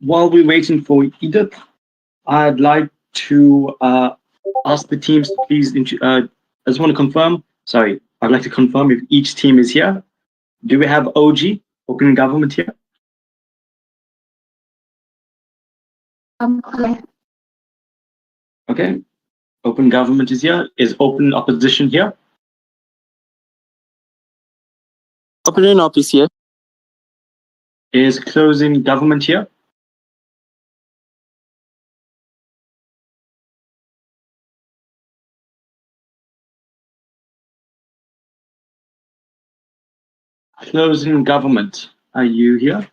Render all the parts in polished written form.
While we're waiting for Edith, I'd like to ask the teams to please. I just want to confirm. Sorry, I'd like to confirm if each team is here. Do we have OG, Open Government here? Okay. Okay, Open Government is here. Is Open Opposition here? Opening up is here. Is Closing Government here? Closing Government, are you here?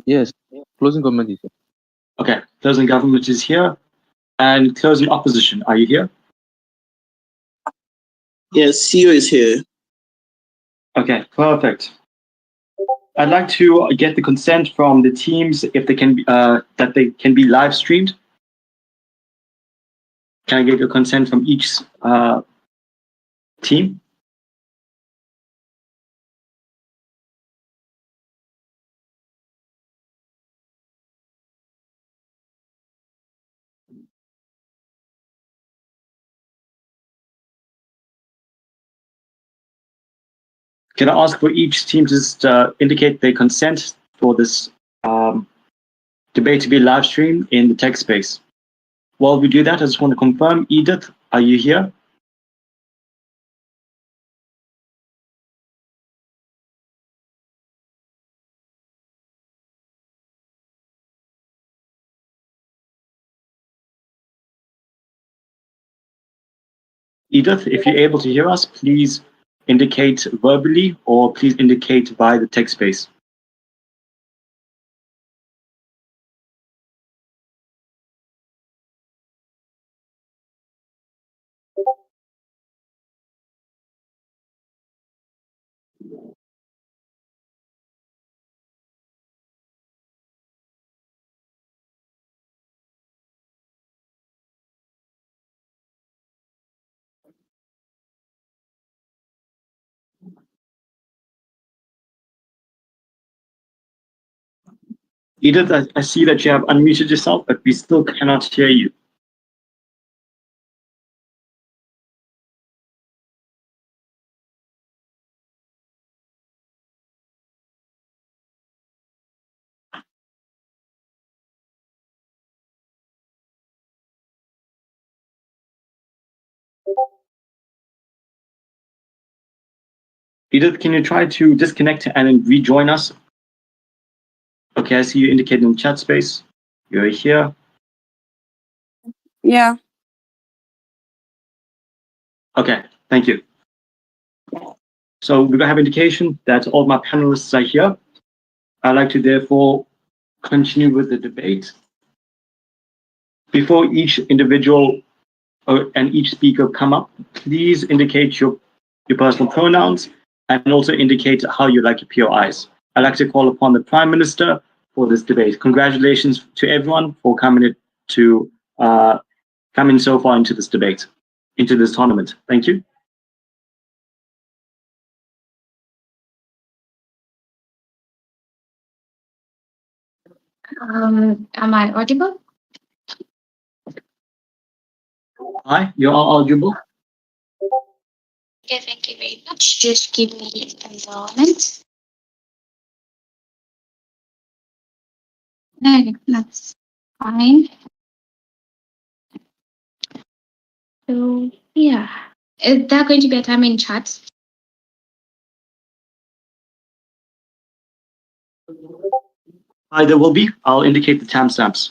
Yes, closing government is here. Okay, Closing Government is here. And Closing Opposition, are you here? Yes, CEO is here. Okay, perfect. I'd like to get the consent from the teams if they can be, that they can be live streamed. Can I get your consent from each team? Can I ask for each team to just indicate their consent for this debate to be live streamed in the text space? While we do that, I just want to confirm, Edith, are you here? Edith, if you're able to hear us, please indicate verbally or please indicate via the text space. Edith, I see that you have unmuted yourself, but we still cannot hear you. Edith, can you try to disconnect and then rejoin us? Okay, I see you indicated in the chat space. You're here. Yeah. Okay, thank you. So we're going to have indication that all my panelists are here. I'd like to therefore continue with the debate. Before each individual and each speaker come up, please indicate your personal pronouns and also indicate how you like your POIs. I'd like to call upon the Prime Minister for this debate. Congratulations to everyone for coming so far into this debate, into this tournament. Thank you. Am I audible? Hi, you are audible. Okay, thank you very much. Just give me a moment. No, that's fine. So, yeah. Is there going to be a time in chat? Hi, there will be. I'll indicate the timestamps.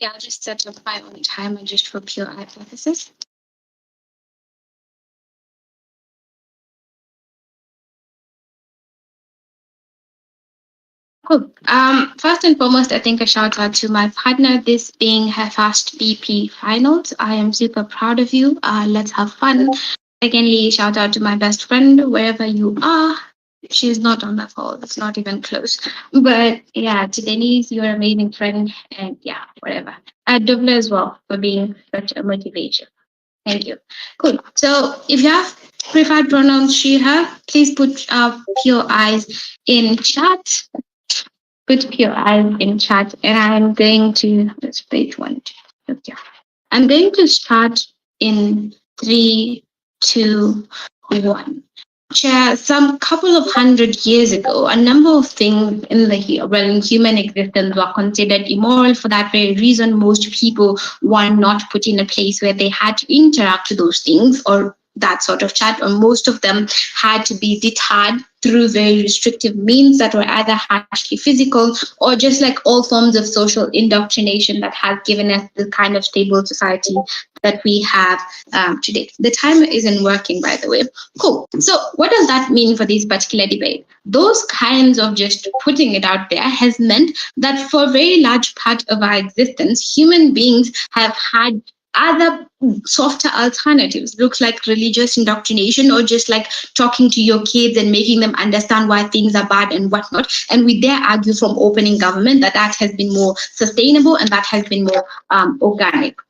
Yeah, I'll just set up my own timer just for POI purposes. Cool. First and foremost, I think a shout out to my partner, this being her first BP finals. I am super proud of you. Let's have fun. Secondly, shout out to my best friend, wherever you are. She's not on the call. It's not even close. But yeah, to Denise, you're an amazing friend. And yeah, whatever. Dubla as well for being such a motivation. Thank you. Cool. So if you have preferred pronouns she, her, please put your eyes in chat. Put your eyes in chat. And I'm going to, let's page one. Okay. I'm going to start in 3, 2, 1. Some couple of 100 years ago, a number of things in human existence were considered immoral. For that very reason, most people were not put in a place where they had to interact with those things or that sort of chat, or most of them had to be deterred through very restrictive means that were either harshly physical or just like all forms of social indoctrination that has given us the kind of stable society that we have today. The timer isn't working, by the way. Cool. So what does that mean for this particular debate? Those kinds of just putting it out there has meant that for a very large part of our existence, human beings have had other softer alternatives. Looks like religious indoctrination or just like talking to your kids and making them understand why things are bad and whatnot. And we dare argue from opening government that has been more sustainable and that has been more organic.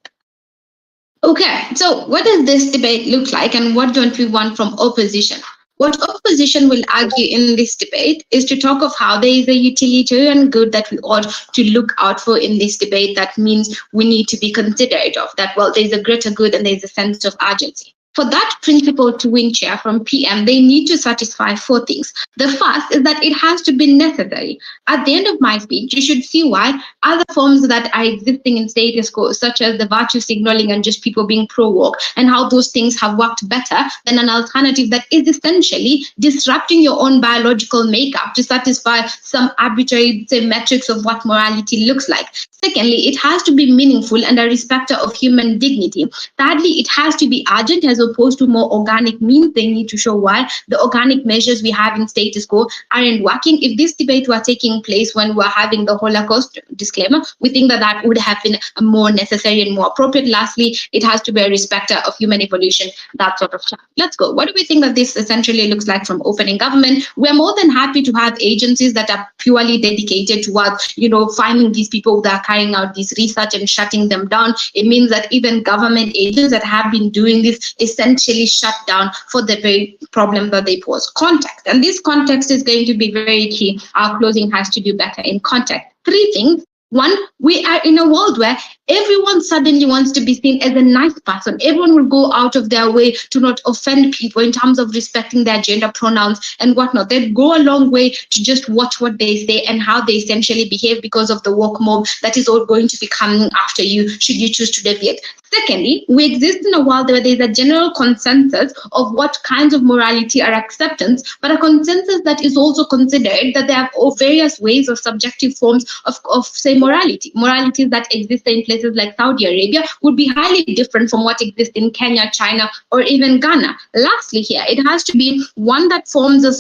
Okay, so what does this debate look like and what don't we want from opposition? What opposition will argue in this debate is to talk of how there is a utilitarian good that we ought to look out for in this debate. That means we need to be considerate of that. Well, there's a greater good and there's a sense of urgency. For that principle to win chair from PM, they need to satisfy 4 things. The first is that it has to be necessary. At the end of my speech, you should see why other forms that are existing in status quo, such as the virtue signaling and just people being pro-woke, and how those things have worked better than an alternative that is essentially disrupting your own biological makeup to satisfy some arbitrary, say, metrics of what morality looks like. Secondly, it has to be meaningful and a respecter of human dignity. Thirdly, it has to be urgent as opposed to more organic means. They need to show why the organic measures we have in status quo aren't working. If this debate were taking place when we're having the Holocaust disclaimer, we think that would have been a more necessary and more appropriate. Lastly, it has to be a respecter of human evolution, that sort of stuff. Let's go. What do we think that this essentially looks like from opening government? We're more than happy to have agencies that are purely dedicated towards, finding these people that are carrying out this research and shutting them down. It means that even government agents that have been doing this essentially shut down for the very problem that they pose. Context. And this context is going to be very key. Our closing has to do better in context. 3 things. 1, we are in a world where everyone suddenly wants to be seen as a nice person. Everyone will go out of their way to not offend people in terms of respecting their gender pronouns and whatnot. They'd go a long way to just watch what they say and how they essentially behave because of the woke mob that is all going to be coming after you should you choose to deviate. Secondly, we exist in a world where there's a general consensus of what kinds of morality are acceptance, but a consensus that is also considered that there are various ways of subjective forms of say, morality. Moralities that exist in places like Saudi Arabia would be highly different from what exists in Kenya, China, or even Ghana. Lastly here, it has to be one that forms a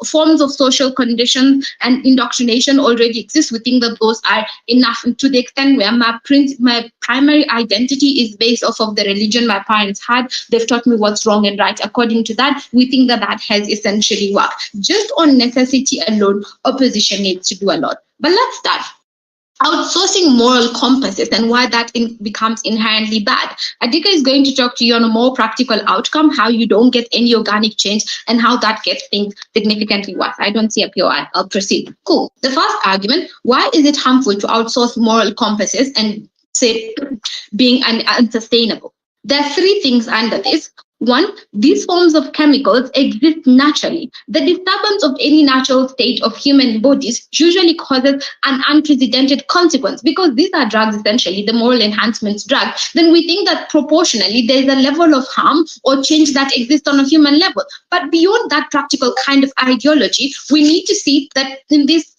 forms of social conditions and indoctrination already exist. We think that those are enough, and to the extent where my primary identity is based off of the religion my parents had. They've taught me what's wrong and right. According to that, we think that has essentially worked. Just on necessity alone, opposition needs to do a lot. But let's start. Outsourcing moral compasses and why that becomes inherently bad. Adika is going to talk to you on a more practical outcome, how you don't get any organic change and how that gets things significantly worse. I don't see a POI. I'll proceed. Cool. The first argument, why is it harmful to outsource moral compasses and say being unsustainable? There are 3 things under this. 1, these forms of chemicals exist naturally. The disturbance of any natural state of human bodies usually causes an unprecedented consequence. Because these are drugs, essentially, the moral enhancements drugs, then we think that proportionally there is a level of harm or change that exists on a human level. But beyond that practical kind of ideology, we need to see that in this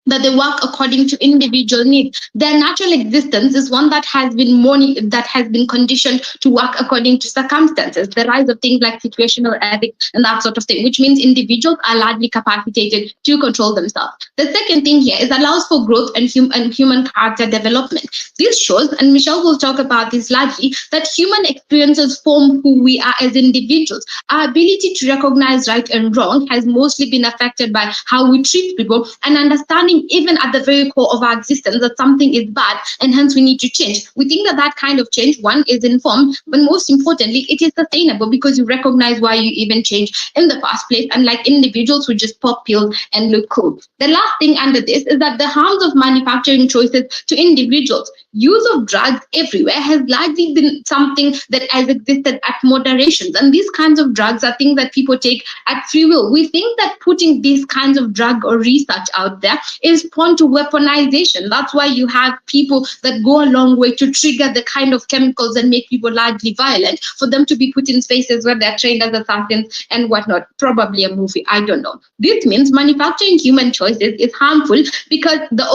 that they work according to individual needs. Their natural existence is one that has been conditioned to work according to circumstances. The rise of things like situational ethics and that sort of thing, which means individuals are largely capacitated to control themselves. The second thing here is allows for growth and human character development. This shows, and Michelle will talk about this largely, that human experiences form who we are as individuals. Our ability to recognize right and wrong has mostly been affected by how we treat people and understanding even at the very core of our existence that something is bad and hence we need to change. We think that kind of change, one, is informed, but most importantly, it is sustainable because you recognize why you even changed in the first place, unlike individuals who just pop pills and look cool. The last thing under this is that the harms of manufacturing choices to individuals. Use of drugs everywhere has largely been something that has existed at moderations, and these kinds of drugs are things that people take at free will. We think that putting these kinds of drug or research out there is prone to weaponization. That's why you have people that go a long way to trigger the kind of chemicals that make people largely violent, for them to be put in spaces where they're trained as assassins and whatnot. Probably a movie, I don't know. This means manufacturing human choices is harmful because the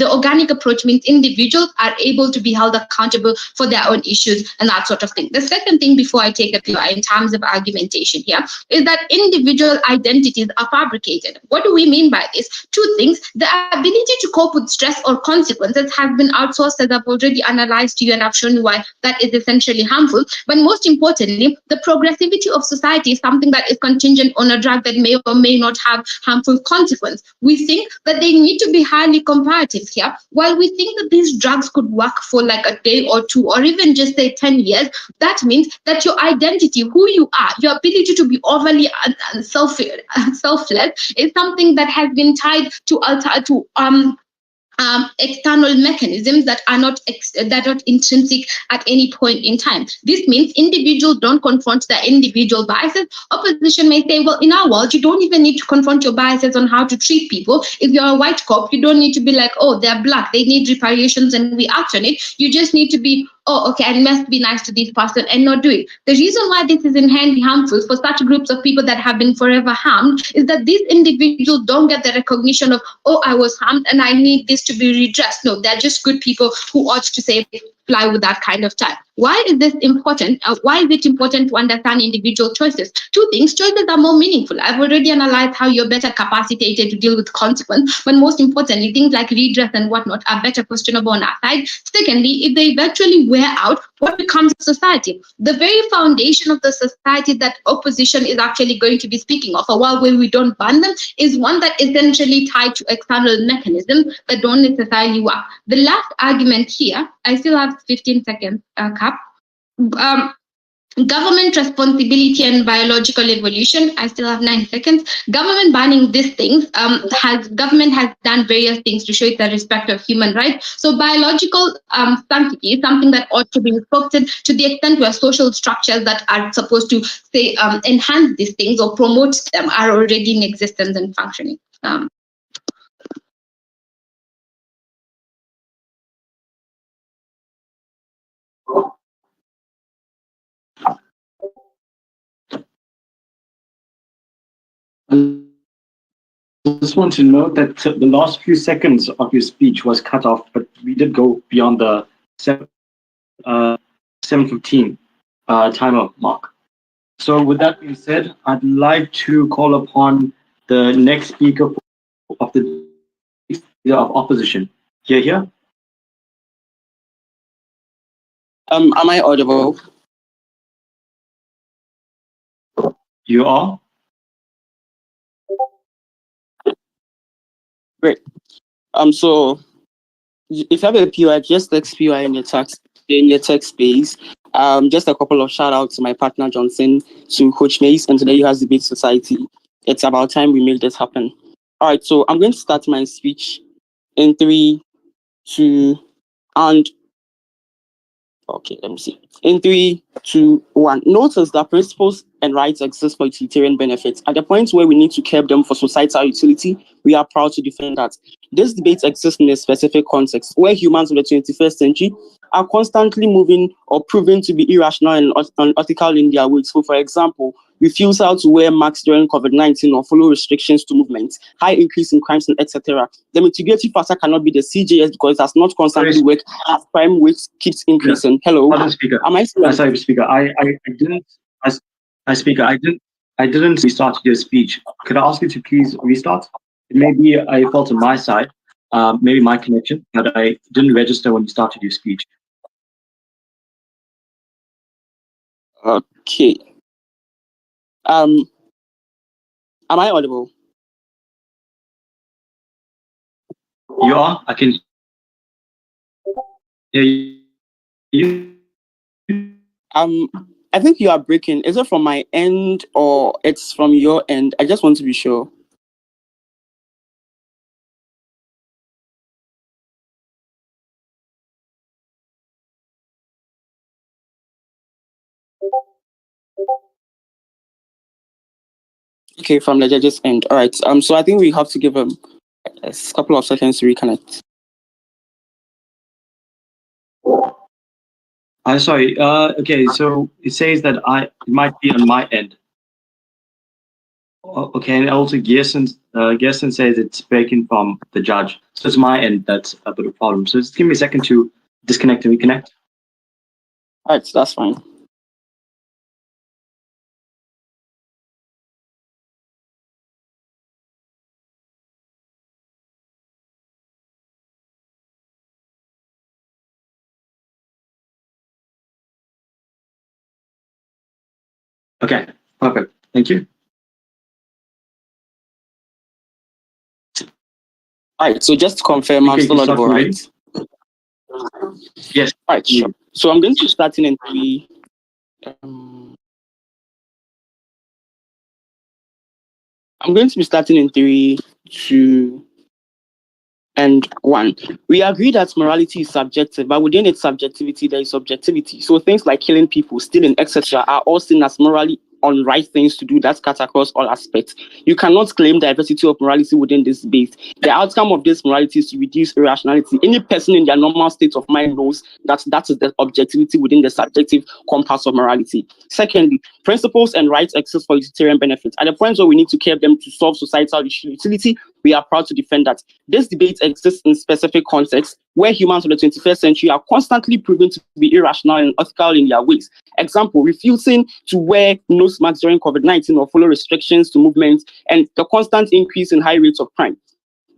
organic approach means individuals are able to be held accountable for their own issues and that sort of thing. The second thing, before I take a few in terms of argumentation here, is that individual identities are fabricated. What do we mean by this? Two things. The ability to cope with stress or consequences has been outsourced, as I've already analyzed to you and I've shown you why that is essentially harmful. But most importantly, the progressivity of society is something that is contingent on a drug that may or may not have harmful consequence. We think that they need to be highly comparative here. While we think that these drugs could work for like a day or two, or even just say 10 years, that means that your identity, who you are, your ability to be overly selfless is something that has been tied to external mechanisms that are not intrinsic at any point in time. This means individuals don't confront their individual biases. Opposition may say, well, in our world, you don't even need to confront your biases on how to treat people. If you're a white cop, you don't need to be like, oh, they're black, they need reparations and we act on it. You just need to be, oh, okay, I must be nice to this person and not do it. The reason why this is inherently harmful for such groups of people that have been forever harmed is that these individuals don't get the recognition of, oh, I was harmed and I need this to be redressed. No, they're just good people who ought to say, fly with that kind of time. Why is this important? Why is it important to understand individual choices? Two things. Choices are more meaningful. I've already analyzed how you're better capacitated to deal with consequence, but most importantly, things like redress and whatnot are better questionable on our side. Secondly, if they eventually wear out, what becomes of society? The very foundation of the society that opposition is actually going to be speaking of, a world where we don't ban them, is one that is essentially tied to external mechanisms that don't necessarily work. The last argument here, I still have 15 seconds, Cap. Government responsibility and biological evolution. I still have 9 seconds. Government banning these things government has done various things to show it the respect of human rights. So biological sanctity is something that ought to be respected to the extent where social structures that are supposed to say enhance these things or promote them are already in existence and functioning. I just want to note that the last few seconds of your speech was cut off, but we did go beyond the 7:15 timer mark. So with that being said, I'd like to call upon the next speaker of the of opposition. Here. Am I audible? You are? Great. So if you have a POI, just text POI in your text space. Just a couple of shout outs to my partner Johnson, to Coach Mace, and today you has Debate Society. It's about time we made this happen. All right, so I'm going to start my speech in 3, 2, and okay, let me see. In 3, 2, 1. Notice that principles and rights exist for utilitarian benefits. At the point where we need to curb them for societal utility, we are proud to defend that. This debate exists in a specific context where humans of the 21st century are constantly moving or proven to be irrational and unethical in their ways. So, for example, refusal to wear masks during COVID-19 or follow restrictions to movements, high increase in crimes, and etc. The mitigating factor cannot be the CJS because it does not constantly work as crime rate keeps increasing. Hello, Pardon, speaker. am I still? Sorry, speaker. I didn't. Speaker, I didn't restart your speech. Could I ask you to please restart? It may be a fault on my side, maybe my connection, but I didn't register when you started your speech. Okay. Am I audible? You are? I can hear you. I think you are breaking. Is it from my end or it's from your end? I just want to be sure. Okay, from the judge's end. All right. So I think we have to give him a couple of seconds to reconnect. Sorry. Okay, so it says that it might be on my end. Okay, and also Gerson says it's breaking from the judge. So it's my end that's a bit of a problem. So just give me a second to disconnect and reconnect. All right, that's fine. Okay, perfect. Thank you. All right, so just to confirm, I'm still audible, right? Yes. All right, sure. So I'm going to start in 3. I'm going to be starting in 3, 2, and 1. We agree that morality is subjective, but within its subjectivity, there is objectivity. So things like killing people, stealing, etc., are all seen as morally unright things to do that cut across all aspects. You cannot claim diversity of morality within this base. The outcome of this morality is to reduce irrationality. Any person in their normal state of mind knows that that is the objectivity within the subjective compass of morality. Secondly, principles and rights exist for utilitarian benefits. At the point where we need to care them to solve societal utility, we are proud to defend that. This debate exists in specific contexts where humans of the 21st century are constantly proven to be irrational and unethical in their ways. Example, refusing to wear nose masks during COVID-19 or follow restrictions to movements, and the constant increase in high rates of crime.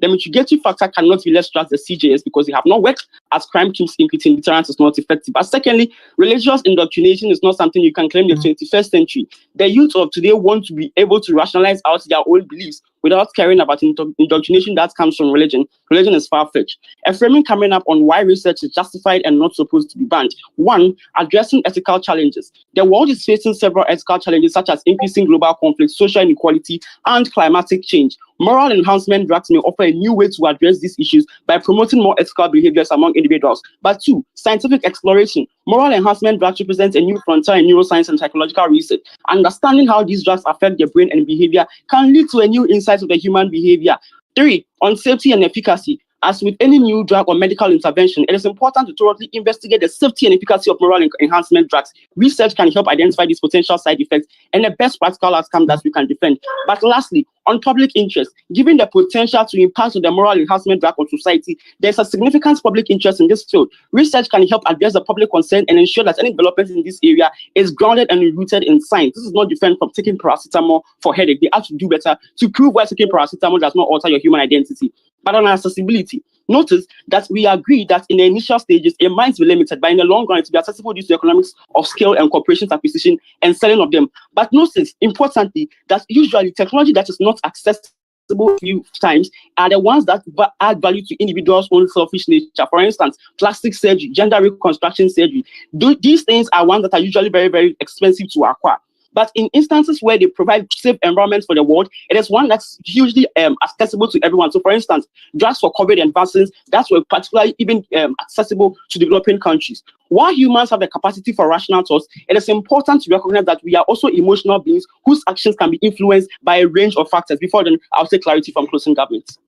The mitigating factor cannot be less trust the CJS because they have not worked as crime keeps increasing, deterrence is not effective. But secondly, religious indoctrination is not something you can claim in the 21st century. The youth of today want to be able to rationalize out their own beliefs without caring about indoctrination that comes from religion. Religion is far-fetched. A framing coming up on why research is justified and not supposed to be banned. 1, addressing ethical challenges. The world is facing several ethical challenges such as increasing global conflict, social inequality, and climatic change. Moral enhancement drugs may offer a new way to address these issues by promoting more ethical behaviors among individuals. But 2, scientific exploration. Moral enhancement drugs represent a new frontier in neuroscience and psychological research. Understanding how these drugs affect the brain and behavior can lead to a new insight of the human behavior. 3, on safety and efficacy. As with any new drug or medical intervention, it is important to thoroughly investigate the safety and efficacy of moral enhancement drugs. Research can help identify these potential side effects and the best practical outcome that we can defend. But lastly, on public interest, given the potential to impact on the moral enhancement drug on society, there's a significant public interest in this field. Research can help address the public concern and ensure that any development in this area is grounded and rooted in science. This is not different from taking paracetamol for headache. They have to do better to prove why taking paracetamol does not alter your human identity. But on accessibility, notice that we agree that in the initial stages, it might be limited, but in the long run, it will be accessible due to the economics of scale and corporations acquisition and selling of them. But notice, importantly, that usually technology that is not accessible a few times are the ones that add value to individuals' own selfish nature. For instance, plastic surgery, gender reconstruction surgery. These things are ones that are usually very, very expensive to acquire. But in instances where they provide safe environments for the world, it is one that's hugely accessible to everyone. So, for instance, drugs for COVID and vaccines, that's were particularly even accessible to developing countries. While humans have the capacity for rational thoughts, it is important to recognize that we are also emotional beings whose actions can be influenced by a range of factors. Before then, I'll take clarity from closing governments.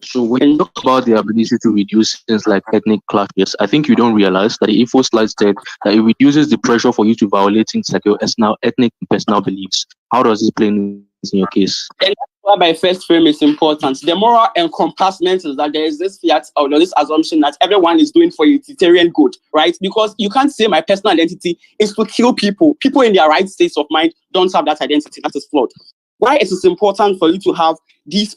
So when you talk about the ability to reduce things like ethnic clashes, I think you don't realize that the info slide said that it reduces the pressure for you to violate things like your ethnic and personal beliefs. How does this play in your case? And that's why my first frame is important. The moral encompassment is that there is this fiat or this assumption that everyone is doing for utilitarian good, right? Because you can't say my personal identity is to kill people. People in their right states of mind don't have that identity. That is flawed. Why it is important for you to have these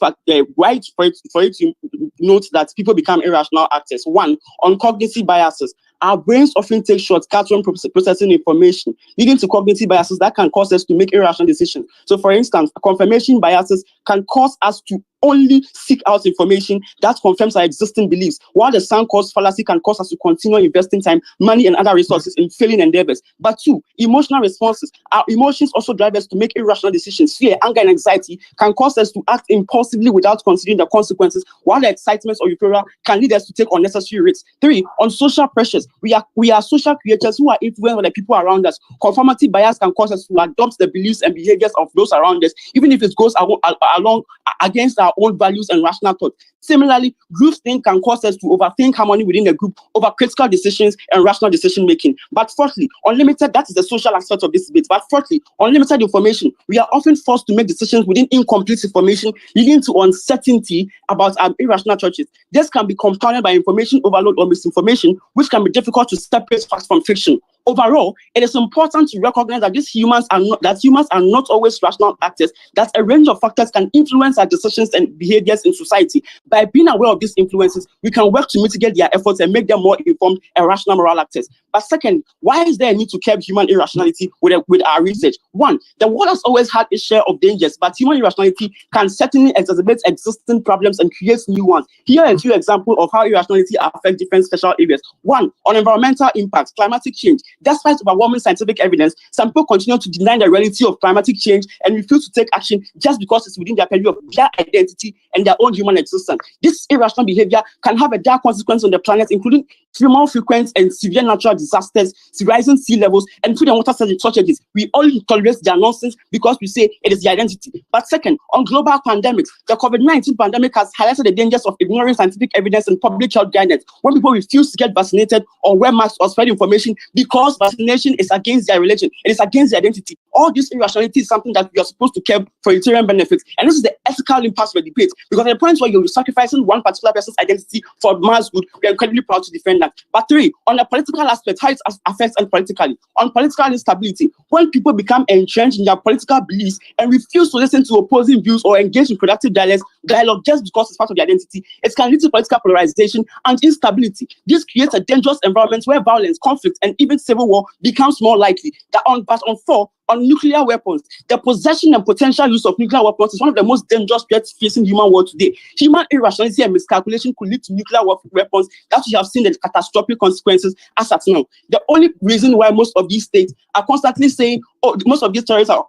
right for you to note that people become irrational actors. One, on cognitive biases. Our brains often take shortcuts when processing information, leading to cognitive biases that can cause us to make irrational decisions. So, for instance, confirmation biases can cause us to only seek out information that confirms our existing beliefs, while the sunk cost fallacy can cause us to continue investing time, money, and other resources in failing endeavors. But two, emotional responses. Our emotions also drive us to make irrational decisions. Fear, anger, and anxiety can cause us to act impulsively without considering the consequences, while the excitement or euphoria can lead us to take unnecessary risks. Three, on social pressures. We are social creatures who are influenced by the people around us. Conformity bias can cause us to adopt the beliefs and behaviors of those around us, even if it goes along against our own values and rational thought. Similarly, group think can cause us to overthink harmony within a group over critical decisions and rational decision making. But fourthly, unlimited, that is the social aspect of this debate. But fourthly, unlimited information. We are often forced to make decisions within incomplete information, leading to uncertainty about our irrational choices. This can be compounded by information overload or misinformation, which can be difficult to separate facts from fiction. Overall, it is important to recognize that humans are not always rational actors, that a range of factors can influence our decisions and behaviors in society. By being aware of these influences, we can work to mitigate their efforts and make them more informed and rational moral actors. But second, why is there a need to curb human irrationality with our research? One, the world has always had its share of dangers, but human irrationality can certainly exacerbate existing problems and create new ones. Here are a few examples of how irrationality affects different special areas. One, on environmental impacts, climatic change. Despite overwhelming scientific evidence, some people continue to deny the reality of climatic change and refuse to take action just because it's within their purview of their identity and their own human existence. This irrational behavior can have a dire consequence on the planet, including more frequent and severe natural disasters, rising sea levels, and food and water shortages. We all tolerate their nonsense because we say it is the identity. But second, on global pandemics, the COVID-19 pandemic has highlighted the dangers of ignoring scientific evidence and public health guidance. When people refuse to get vaccinated or wear masks or spread information because vaccination is against their religion, it is against their identity. All this irrationality is something that we are supposed to curb for utilitarian benefits. And this is the ethical impact of the debate, because at the point where you're sacrificing one particular person's identity for mass good, we are incredibly proud to defend that. But three, on the political aspect, how it affects and politically. On political instability, when people become entrenched in their political beliefs and refuse to listen to opposing views or engage in productive dialogue just because it's part of their identity, it can lead to political polarization and instability. This creates a dangerous environment where violence, conflict, and even civil war becomes more likely. But on four, on nuclear weapons, the possession and potential use of nuclear weapons is one of the most dangerous threats facing human world today. Human irrationality and miscalculation could lead to nuclear weapons that we have seen the catastrophic consequences as at now. The only reason why most of these states are constantly saying, most of these terrorists are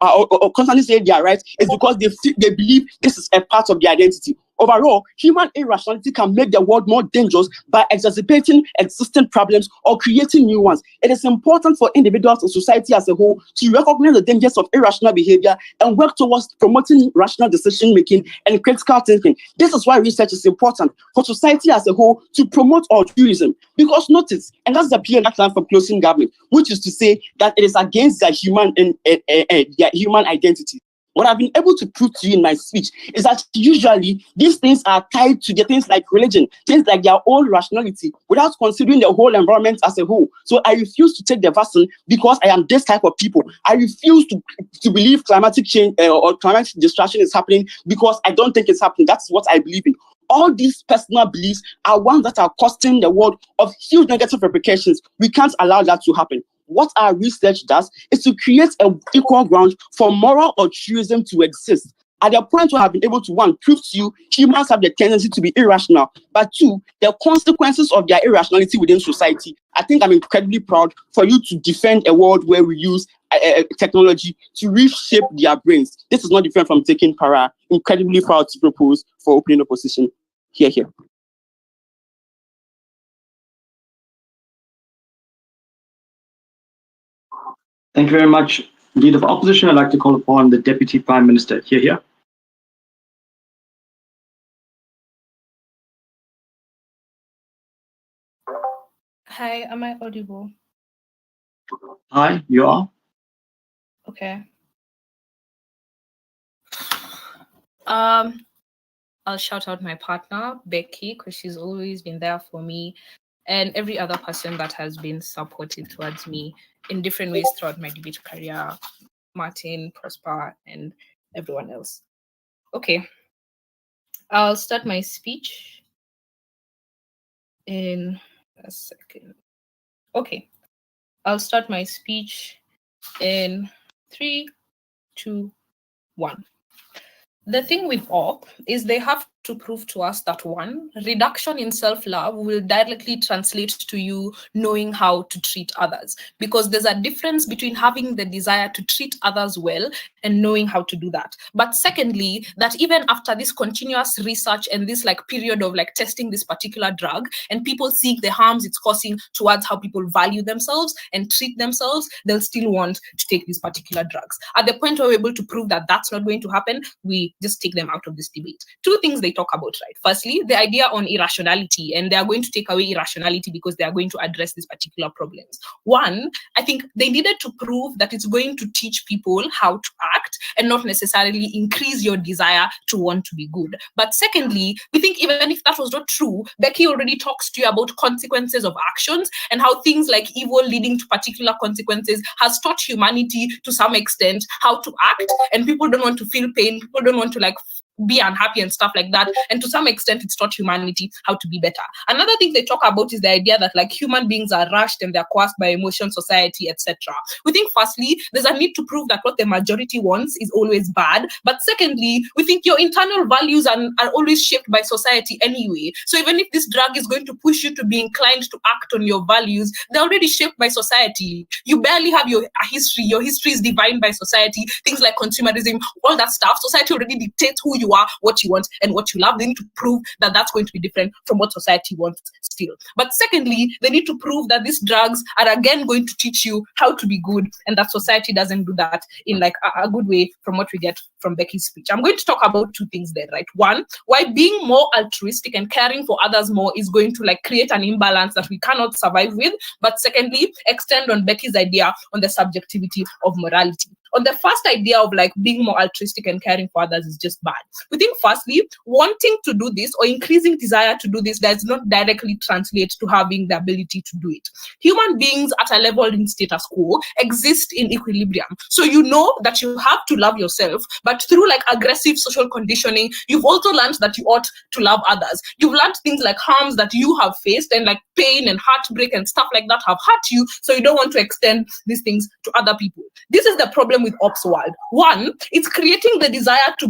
constantly saying they are right, is because they believe this is a part of their identity. Overall, human irrationality can make the world more dangerous by exacerbating existing problems or creating new ones. It is important for individuals and society as a whole to recognize the dangers of irrational behavior and work towards promoting rational decision-making and critical thinking. This is why research is important for society as a whole to promote altruism. Because notice, and that's the PN that for closing government, which is to say that it is against their human identity. What I've been able to prove to you in my speech is that usually these things are tied to the things like religion, things like their own rationality, without considering the whole environment as a whole. So I refuse to take the vaccine because I am this type of people. I refuse to believe climatic change or climate destruction is happening because I don't think it's happening. That's what I believe in. All these personal beliefs are ones that are costing the world of huge negative repercussions. We can't allow that to happen. What our research does is to create an equal ground for moral altruism to exist. At the point where I've been able to, one, prove to you humans have the tendency to be irrational, but two, the consequences of their irrationality within society. I think I'm incredibly proud for you to defend a world where we use technology to reshape their brains. This is not different from taking para. Incredibly proud to propose for opening opposition. Here. Thank you very much. Leader of Opposition, I'd like to call upon the Deputy Prime Minister. Here. Hi, am I audible? Hi, you are? Okay. I'll shout out my partner, Becky, because she's always been there for me, and every other person that has been supportive towards me in different ways throughout my debate career, Martin, Prosper, and everyone else. Okay. I'll start my speech in a second. Okay. I'll start my speech in 3, 2, 1. The thing with OP is they have to prove to us that one, reduction in self-love will directly translate to you knowing how to treat others. Because there's a difference between having the desire to treat others well and knowing how to do that. But secondly, that even after this continuous research and this like period of like testing this particular drug, and people see the harms it's causing towards how people value themselves and treat themselves, they'll still want to take these particular drugs. At the point where we're able to prove that that's not going to happen, we just take them out of this debate. Two things they talk about, right? Firstly, the idea on irrationality, and they are going to take away irrationality because they are going to address these particular problems. One, I think they needed to prove that it's going to teach people how to act and not necessarily increase your desire to want to be good. But secondly, we think even if that was not true, Becky already talks to you about consequences of actions and how things like evil leading to particular consequences has taught humanity to some extent how to act, and people don't want to feel pain, people don't want to like be unhappy and stuff like that, and to some extent it's taught humanity how to be better. Another thing they talk about is the idea that like human beings are rushed and they're coerced by emotion, society, etc. We think firstly there's a need to prove that what the majority wants is always bad, but secondly we think your internal values are always shaped by society anyway. So even if this drug is going to push you to be inclined to act on your values, they're already shaped by society. You barely have your history is defined by society, things like consumerism, all that stuff. Society already dictates who you are, what you want, and what you love. They need to prove that that's going to be different from what society wants still. But secondly, they need to prove that these drugs are again going to teach you how to be good, and that society doesn't do that in like a good way from what we get from Becky's speech. I'm going to talk about two things there, right? One, why being more altruistic and caring for others more is going to like create an imbalance that we cannot survive with. But secondly, extend on Becky's idea on the subjectivity of morality. On the first idea of like being more altruistic and caring for others is just bad. We think firstly, wanting to do this or increasing desire to do this does not directly translate to having the ability to do it. Human beings at a level in status quo exist in equilibrium. So you know that you have to love yourself, but through like aggressive social conditioning, you've also learned that you ought to love others. You've learned things like harms that you have faced and like pain and heartbreak and stuff like that have hurt you. So you don't want to extend these things to other people. This is the problem with ops world. One, it's creating the desire to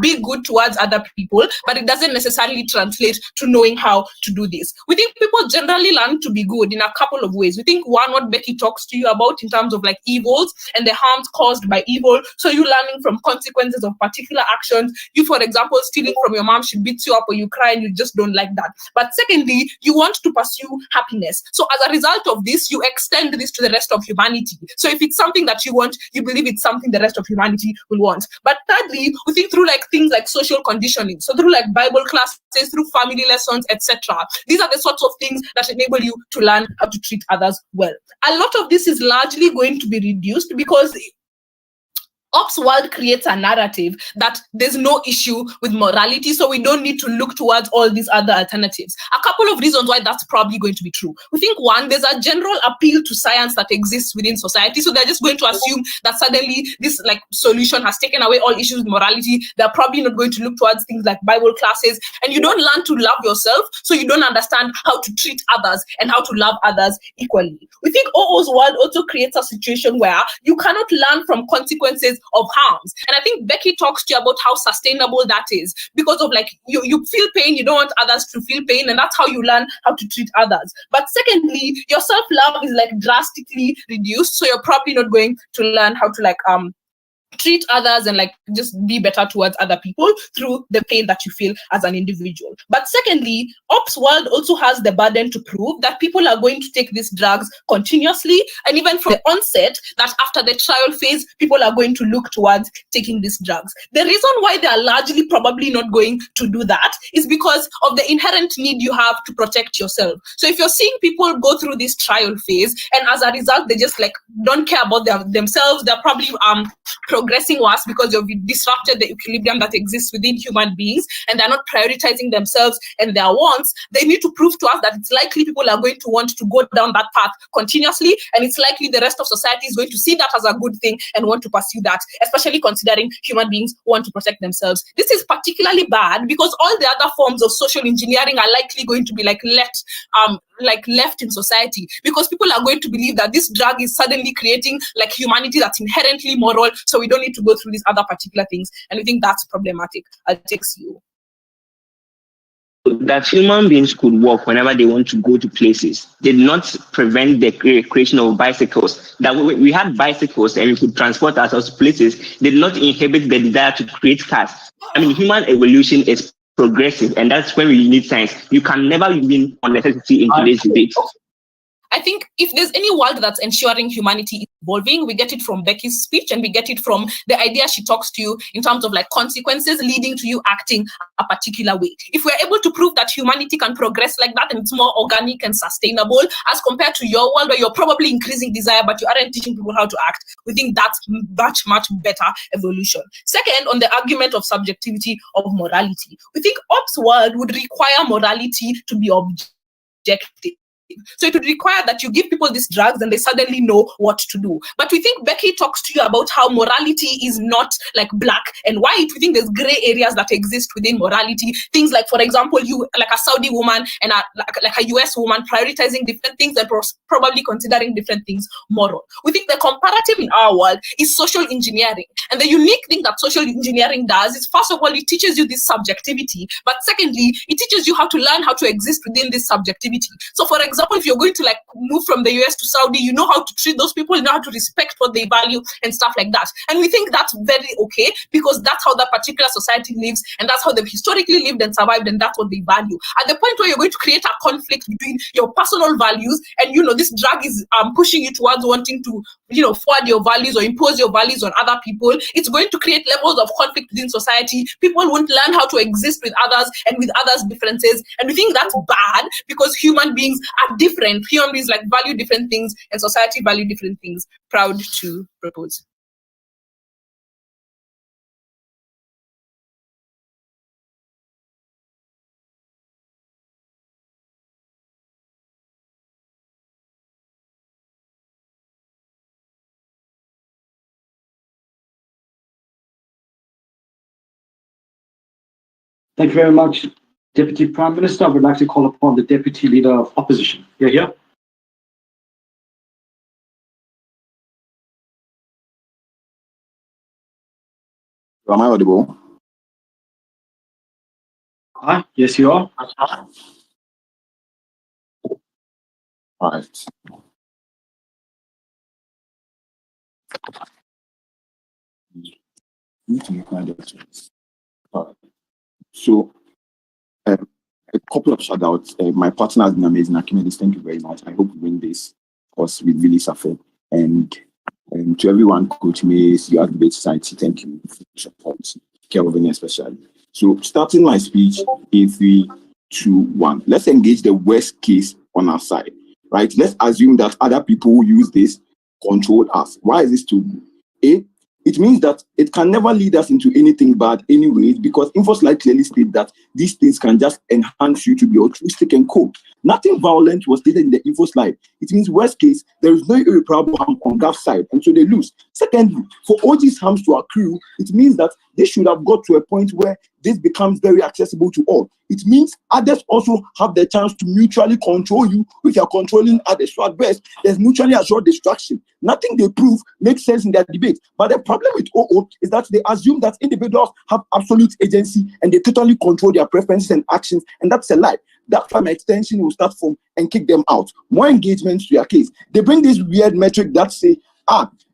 be good towards other people, but it doesn't necessarily translate to knowing how to do this. We think people generally learn to be good in a couple of ways. We think one, what Becky talks to you about in terms of like evils and the harms caused by evil. So you learning from consequences of particular actions. You, for example, stealing from your mom, she beats you up or you cry and you just don't like that. But secondly, you want to pursue happiness. So as a result of this, you extend this to the rest of humanity. So if it's something that you want, you believe it's something the rest of humanity will want. But thirdly, we think through like things like social conditioning. So through like Bible classes, through family lessons, etc. These are the sorts of things that enable you to learn how to treat others well. A lot of this is largely going to be reduced because ops world creates a narrative that there's no issue with morality, so we don't need to look towards all these other alternatives. A couple of reasons why that's probably going to be true. We think one, there's a general appeal to science that exists within society, so they're just going to assume that suddenly this like solution has taken away all issues with morality. They're probably not going to look towards things like Bible classes, and you don't learn to love yourself, so you don't understand how to treat others and how to love others equally. We think OO's world also creates a situation where you cannot learn from consequences of harms. And I think Becky talks to you about how sustainable that is because of like you feel pain, you don't want others to feel pain, and that's how you learn how to treat others. But secondly, your self-love is like drastically reduced, so you're probably not going to learn how to like treat others and like just be better towards other people through the pain that you feel as an individual. But secondly, ops world also has the burden to prove that people are going to take these drugs continuously, and even from the onset, that after the trial phase, people are going to look towards taking these drugs. The reason why they are largely probably not going to do that is because of the inherent need you have to protect yourself. So if you're seeing people go through this trial phase, and as a result, they just like don't care about themselves, they're probably progressing worse because you've disrupted the equilibrium that exists within human beings, and they're not prioritizing themselves and their wants. They need to prove to us that it's likely people are going to want to go down that path continuously, and it's likely the rest of society is going to see that as a good thing and want to pursue that, especially considering human beings want to protect themselves. This is particularly bad because all the other forms of social engineering are likely going to be left in society, because people are going to believe that this drug is suddenly creating like humanity that's inherently moral, so we don't need to go through these other particular things, and we think that's problematic. I'll text you. That human beings could walk whenever they want to go to places did not prevent the creation of bicycles. That we had bicycles and we could transport ourselves to places did not inhibit the desire to create cars. I mean, human evolution is progressive, and that's when we need science. You can never win on necessity in today's debate. I think if there's any world that's ensuring humanity is evolving, we get it from Becky's speech, and we get it from the idea she talks to you in terms of like consequences leading to you acting a particular way. If we're able to prove that humanity can progress like that and it's more organic and sustainable as compared to your world where you're probably increasing desire but you aren't teaching people how to act, we think that's much better evolution. Second, on the argument of subjectivity of morality, we think ops world would require morality to be objective. So it would require that you give people these drugs and they suddenly know what to do. But we think Becky talks to you about how morality is not like black and white. We think there's gray areas that exist within morality. Things like, for example, you like a Saudi woman and like a US woman prioritizing different things and probably considering different things moral. We think the comparative in our world is social engineering. And the unique thing that social engineering does is, first of all, it teaches you this subjectivity. But secondly, it teaches you how to learn how to exist within this subjectivity. So for example, if you're going to like move from the US to Saudi, you know how to treat those people, you know how to respect what they value and stuff like that. And we think that's very okay because that's how that particular society lives and that's how they've historically lived and survived and that's what they value. At the point where you're going to create a conflict between your personal values and, you know, this drug is pushing you towards wanting to, you know, forward your values or impose your values on other people, it's going to create levels of conflict within society. People won't learn how to exist with others and with others' differences. And we think that's bad because human beings are different. Human beings like value different things and society value different things. Proud to propose. Thank you very much, Deputy Prime Minister. I would like to call upon the Deputy Leader of Opposition. You're here. Am I audible? Yes, you are. All right. Need to make my documents. All right. So, a couple of shout outs. My partner has been amazing. Archimedes, thank you very much. I hope we win this because we really suffer. And to everyone, Coach Mays, you have the society, thank you for your support. Kelvin especially. So, starting my speech in 3, 2, 1. Let's engage the worst case on our side, right? Let's assume that other people who use this control us. Why is this too good? It means that it can never lead us into anything bad anyways, because InfoSlide clearly states that these things can just enhance you to be altruistic and cool. Nothing violent was stated in the InfoSlide. It means worst case, there is no irreparable harm on that side, and so they lose. Secondly, for all these harms to accrue, it means that they should have got to a point where this becomes very accessible to all. It means others also have the chance to mutually control you. If you're controlling others, so at best, there's mutually assured destruction. Nothing they prove makes sense in their debate. But the problem with OO is that they assume that individuals have absolute agency and they totally control their preferences and actions, and that's a lie. That's why my extension will start from and kick them out. More engagements to your case. They bring this weird metric that say,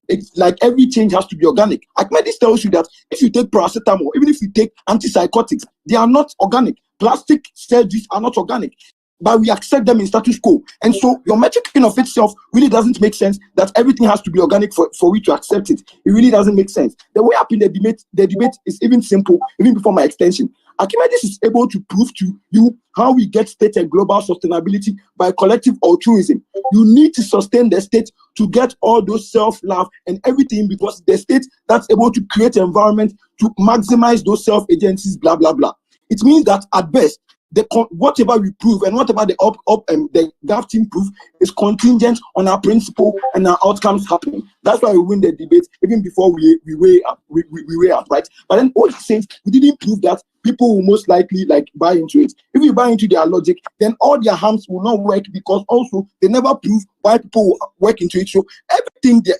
it's like every change has to be organic. Archimedes tells you that if you take paracetamol, even if you take antipsychotics, they are not organic. Plastic surgeries are not organic, but we accept them in status quo. And so your metric in of itself really doesn't make sense that everything has to be organic for we to accept it. It really doesn't make sense. The way up in the debate is even simple, even before my extension. Archimedes is able to prove to you how we get state and global sustainability by collective altruism. You need to sustain the state to get all those self-love and everything, because the state that's able to create an environment to maximize those self-agencies, blah, blah, blah. It means that at best, whatever we prove and whatever the GAF team prove is contingent on our principle and our outcomes happening. That's why we win the debate even before we weigh up, right? But then all it says, we didn't prove that people will most likely like buy into it. If you buy into their logic, then all their harms will not work, because also they never prove why people will work into it. So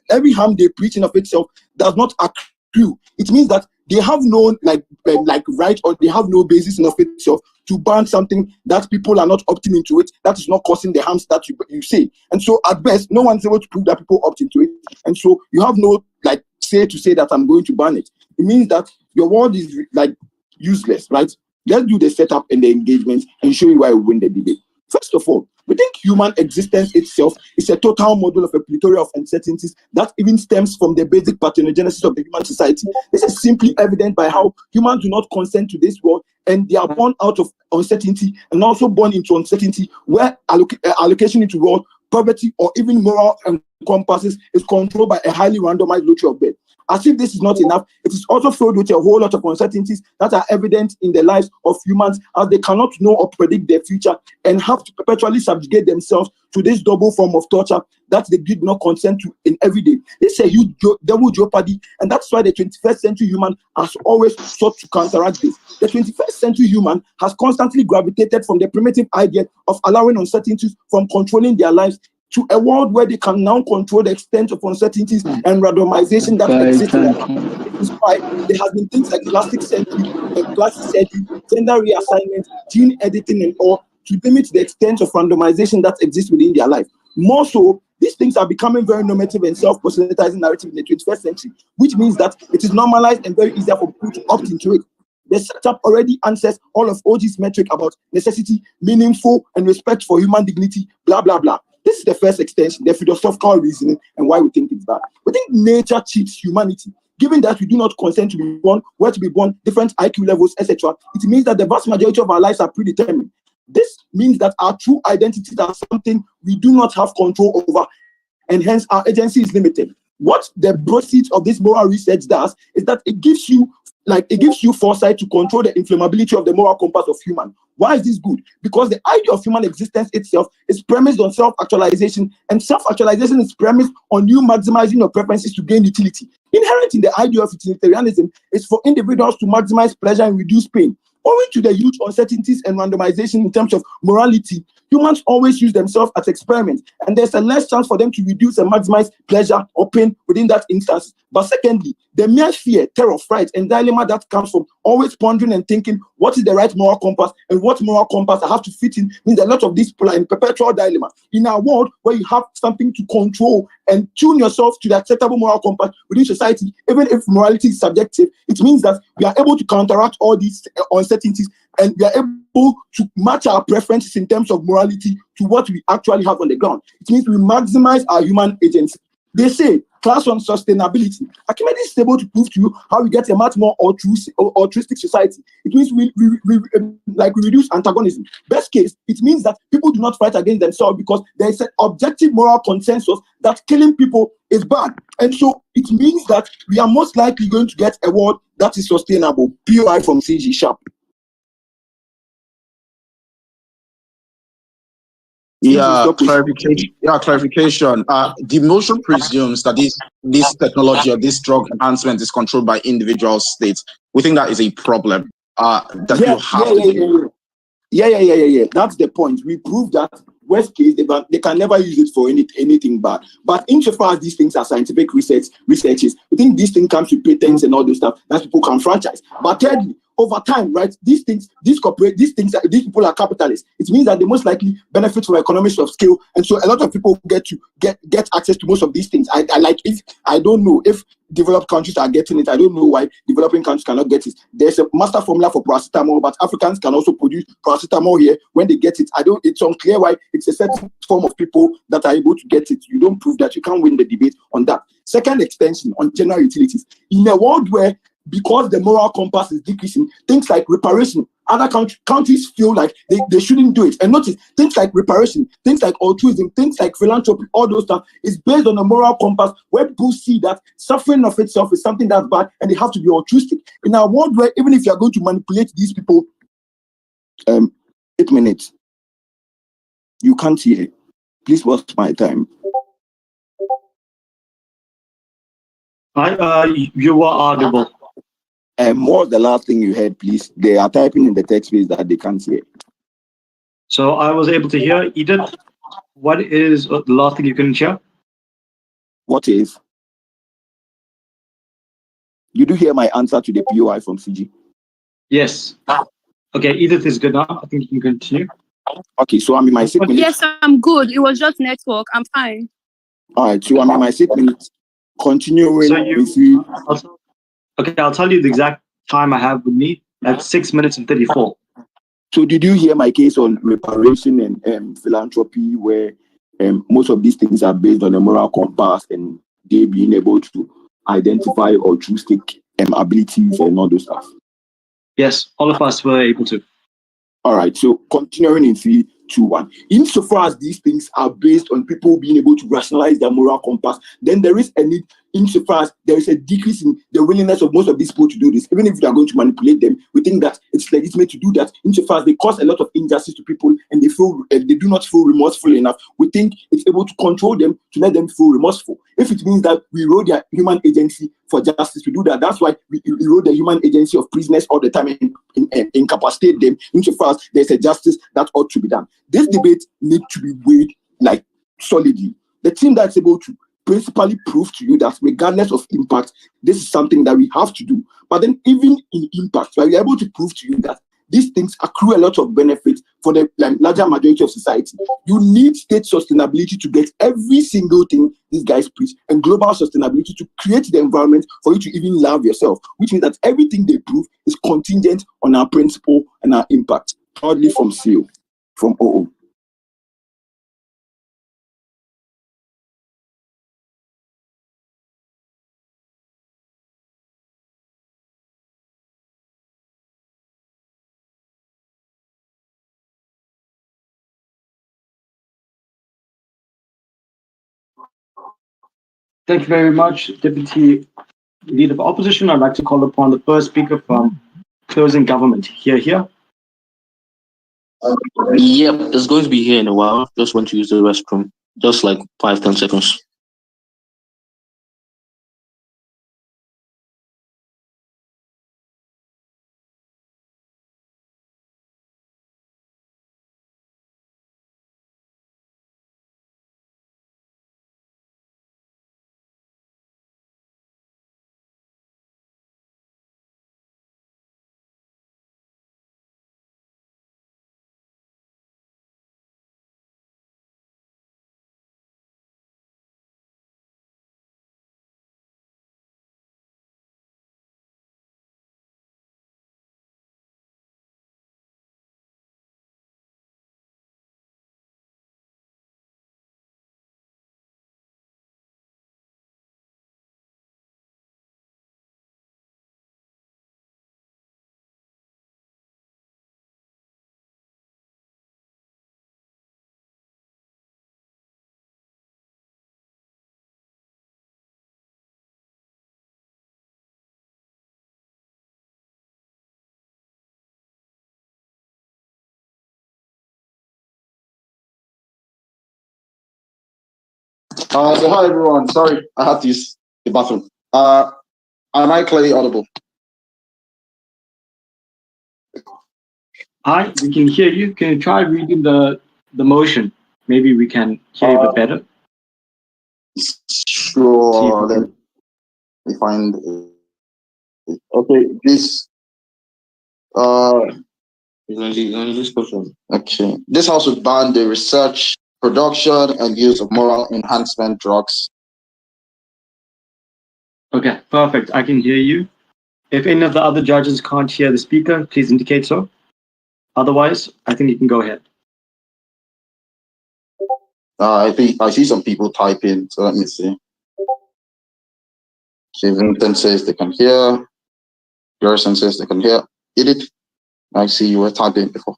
every harm they preach in of itself does not accrue. It means that they have no like right, or they have no basis in of itself to ban something that people are not opting into it, that is not causing the harms that you say. And so at best, no one's able to prove that people opt into it. And so you have no like say that I'm going to ban it. It means that your word is like useless, right? Let's do the setup and the engagement and show you why we win the debate. First of all, we think human existence itself is a total model of a plethora of uncertainties that even stems from the basic parthenogenesis of the human society. This is simply evident by how humans do not consent to this world, and they are born out of uncertainty and also born into uncertainty, where allocation into world, poverty, or even moral compasses is controlled by a highly randomized lottery of birth. As if this is not enough, it is also filled with a whole lot of uncertainties that are evident in the lives of humans, as they cannot know or predict their future and have to perpetually subjugate themselves to this double form of torture that they did not consent to in every day. This is a huge double jeopardy, and that's why the 21st century human has always sought to counteract this. The 21st century human has constantly gravitated from the primitive idea of allowing uncertainties from controlling their lives to a world where they can now control the extent of uncertainties and randomization that exists. This is why there has been things like plastic surgery and plastic surgery, gender reassignment, gene editing, and all, to limit the extent of randomization that exists within their life. More so, these things are becoming very normative and self-proselytizing narrative in the 21st century, which means that it is normalized and very easier for people to opt into it. The setup already answers all of OG's metric about necessity, meaningful, and respect for human dignity, blah, blah, blah. This is the first extension, the philosophical reasoning, and why we think it's bad. We think nature cheats humanity. Given that we do not consent to be born, where to be born, different IQ levels, etc., it means that the vast majority of our lives are predetermined. This means that our true identities are something we do not have control over, and hence our agency is limited. What the proceeds of this moral research does is that it gives you foresight to control the inflammability of the moral compass of human. Why is this good? Because the idea of human existence itself is premised on self-actualization, and self-actualization is premised on you maximizing your preferences to gain utility. Inherent in the idea of utilitarianism is for individuals to maximize pleasure and reduce pain. Owing to the huge uncertainties and randomization in terms of morality, humans always use themselves as experiments, and there's a less chance for them to reduce and maximize pleasure or pain within that instance. But secondly, the mere fear, terror, fright, and dilemma that comes from always pondering and thinking what is the right moral compass and what moral compass I have to fit in means a lot of these people are in perpetual dilemma. In a world where you have something to control and tune yourself to the acceptable moral compass within society, even if morality is subjective, it means that we are able to counteract all these uncertainties, and we are able to match our preferences in terms of morality to what we actually have on the ground. It means we maximize our human agency. They say class on sustainability. Archimedes is able to prove to you how we get a much more altruistic society. It means we reduce antagonism. Best case, it means that people do not fight against themselves because there is an objective moral consensus that killing people is bad. And so it means that we are most likely going to get a world that is sustainable. POI from CG Sharp. Yeah, clarification. The motion presumes that this technology or this drug enhancement is controlled by individual states. We think that is a problem. Yeah. That's the point. We prove that worst case they can never use it for anything bad. But insofar as these things are scientific researches, we think these things comes with patents and all those stuff that people can franchise. But thirdly, over time, right? These things, these people are capitalists. It means that they most likely benefit from economies of scale, and so a lot of people get access to most of these things. I don't know if developed countries are getting it. I don't know why developing countries cannot get it. There's a master formula for paracetamol, but Africans can also produce paracetamol here when they get it. It's unclear why it's a certain form of people that are able to get it. You don't prove that. You can't win the debate on that. Second extension on general utilities. In a world where, because the moral compass is decreasing, things like reparation, other countries feel like they shouldn't do it. And notice, things like reparation, things like altruism, things like philanthropy, all those stuff is based on a moral compass where people see that suffering of itself is something that's bad and they have to be altruistic. In a world where even if you're going to manipulate these people, 8 minutes, you can't hear it. Please watch my time. You were audible. What was the last thing you heard, please? They are typing in the text space that they can't hear. So I was able to hear. Edith, what is the last thing you couldn't hear? What is? You do hear my answer to the POI from CG? Yes. Okay, Edith is good now. I think you can continue. Okay, so I'm in my 6 minutes. Yes, I'm good. It was just network. I'm fine. All right, so I'm in my 6 minutes. Continuing So with you. I'll tell you the exact time I have with me. That's 6 minutes and 34. So did you hear my case on reparation and philanthropy, where most of these things are based on a moral compass and they being able to identify altruistic abilities and all those stuff? Yes, all of us were able to. All right, so continuing in 3, 2, 1. Insofar as these things are based on people being able to rationalize their moral compass, then there is a need, insofar as there is a decrease in the willingness of most of these people to do this. Even if you are going to manipulate them, we think that it's legitimate to do that. Insofar as they cause a lot of injustice to people and they do not feel remorseful enough, we think it's able to control them to let them feel remorseful. If it means that we erode their human agency for justice to do that, that's why we erode the human agency of prisoners all the time and incapacitate them, insofar as there's a justice that ought to be done. This debate needs to be weighed like solidly. The team that's able to principally prove to you that regardless of impact, this is something that we have to do. But then even in impact, we are able to prove to you that these things accrue a lot of benefits for the larger majority of society. You need state sustainability to get every single thing these guys preach, and global sustainability to create the environment for you to even love yourself, which means that everything they prove is contingent on our principle and our impact. Proudly from CEO, from OO. Thank you very much, Deputy Leader of Opposition. I'd like to call upon the first speaker from Closing Government. Here. Yep, it's going to be here in a while. Just want to use the restroom. Just like 5-10 seconds. So hi everyone. Sorry, I had to use the bathroom. Am I clearly audible? Hi, we can hear you. Can you try reading the motion? Maybe we can hear you a bit better. Sure. Let me find it. Okay, this Okay. This house would ban the research, production, and use of moral enhancement drugs. Okay, perfect. I can hear you. If any of the other judges can't hear the speaker, please indicate so. Otherwise, I think you can go ahead. I think I see some people typing, so let me see. Vincent says they can hear. Garrison says they can hear. Edith, I see you were typing before.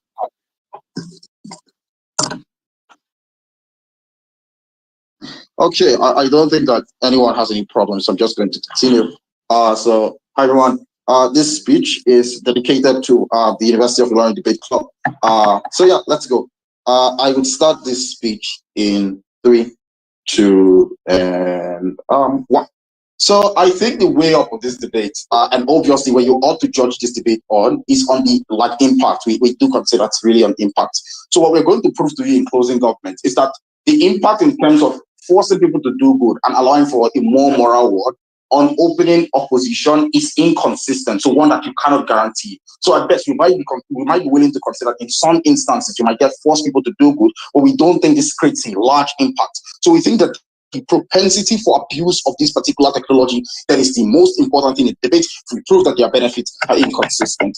Okay, I don't think that anyone has any problems, so I'm just going to continue. So, hi everyone. This speech is dedicated to the University of Ilorin Debate Club. So yeah, let's go. I will start this speech in 3, 2, and 1. So I think the way up of this debate, and obviously where you ought to judge this debate on, is on the impact. We do consider it's really an impact. So what we're going to prove to you in closing government is that the impact in terms of forcing people to do good and allowing for a more moral world on opening opposition is inconsistent. So one that you cannot guarantee. So at best, we might be willing to consider in some instances you might get force people to do good, but we don't think this creates a large impact. So we think that the propensity for abuse of this particular technology that is the most important thing in the debate. We prove that their benefits are inconsistent.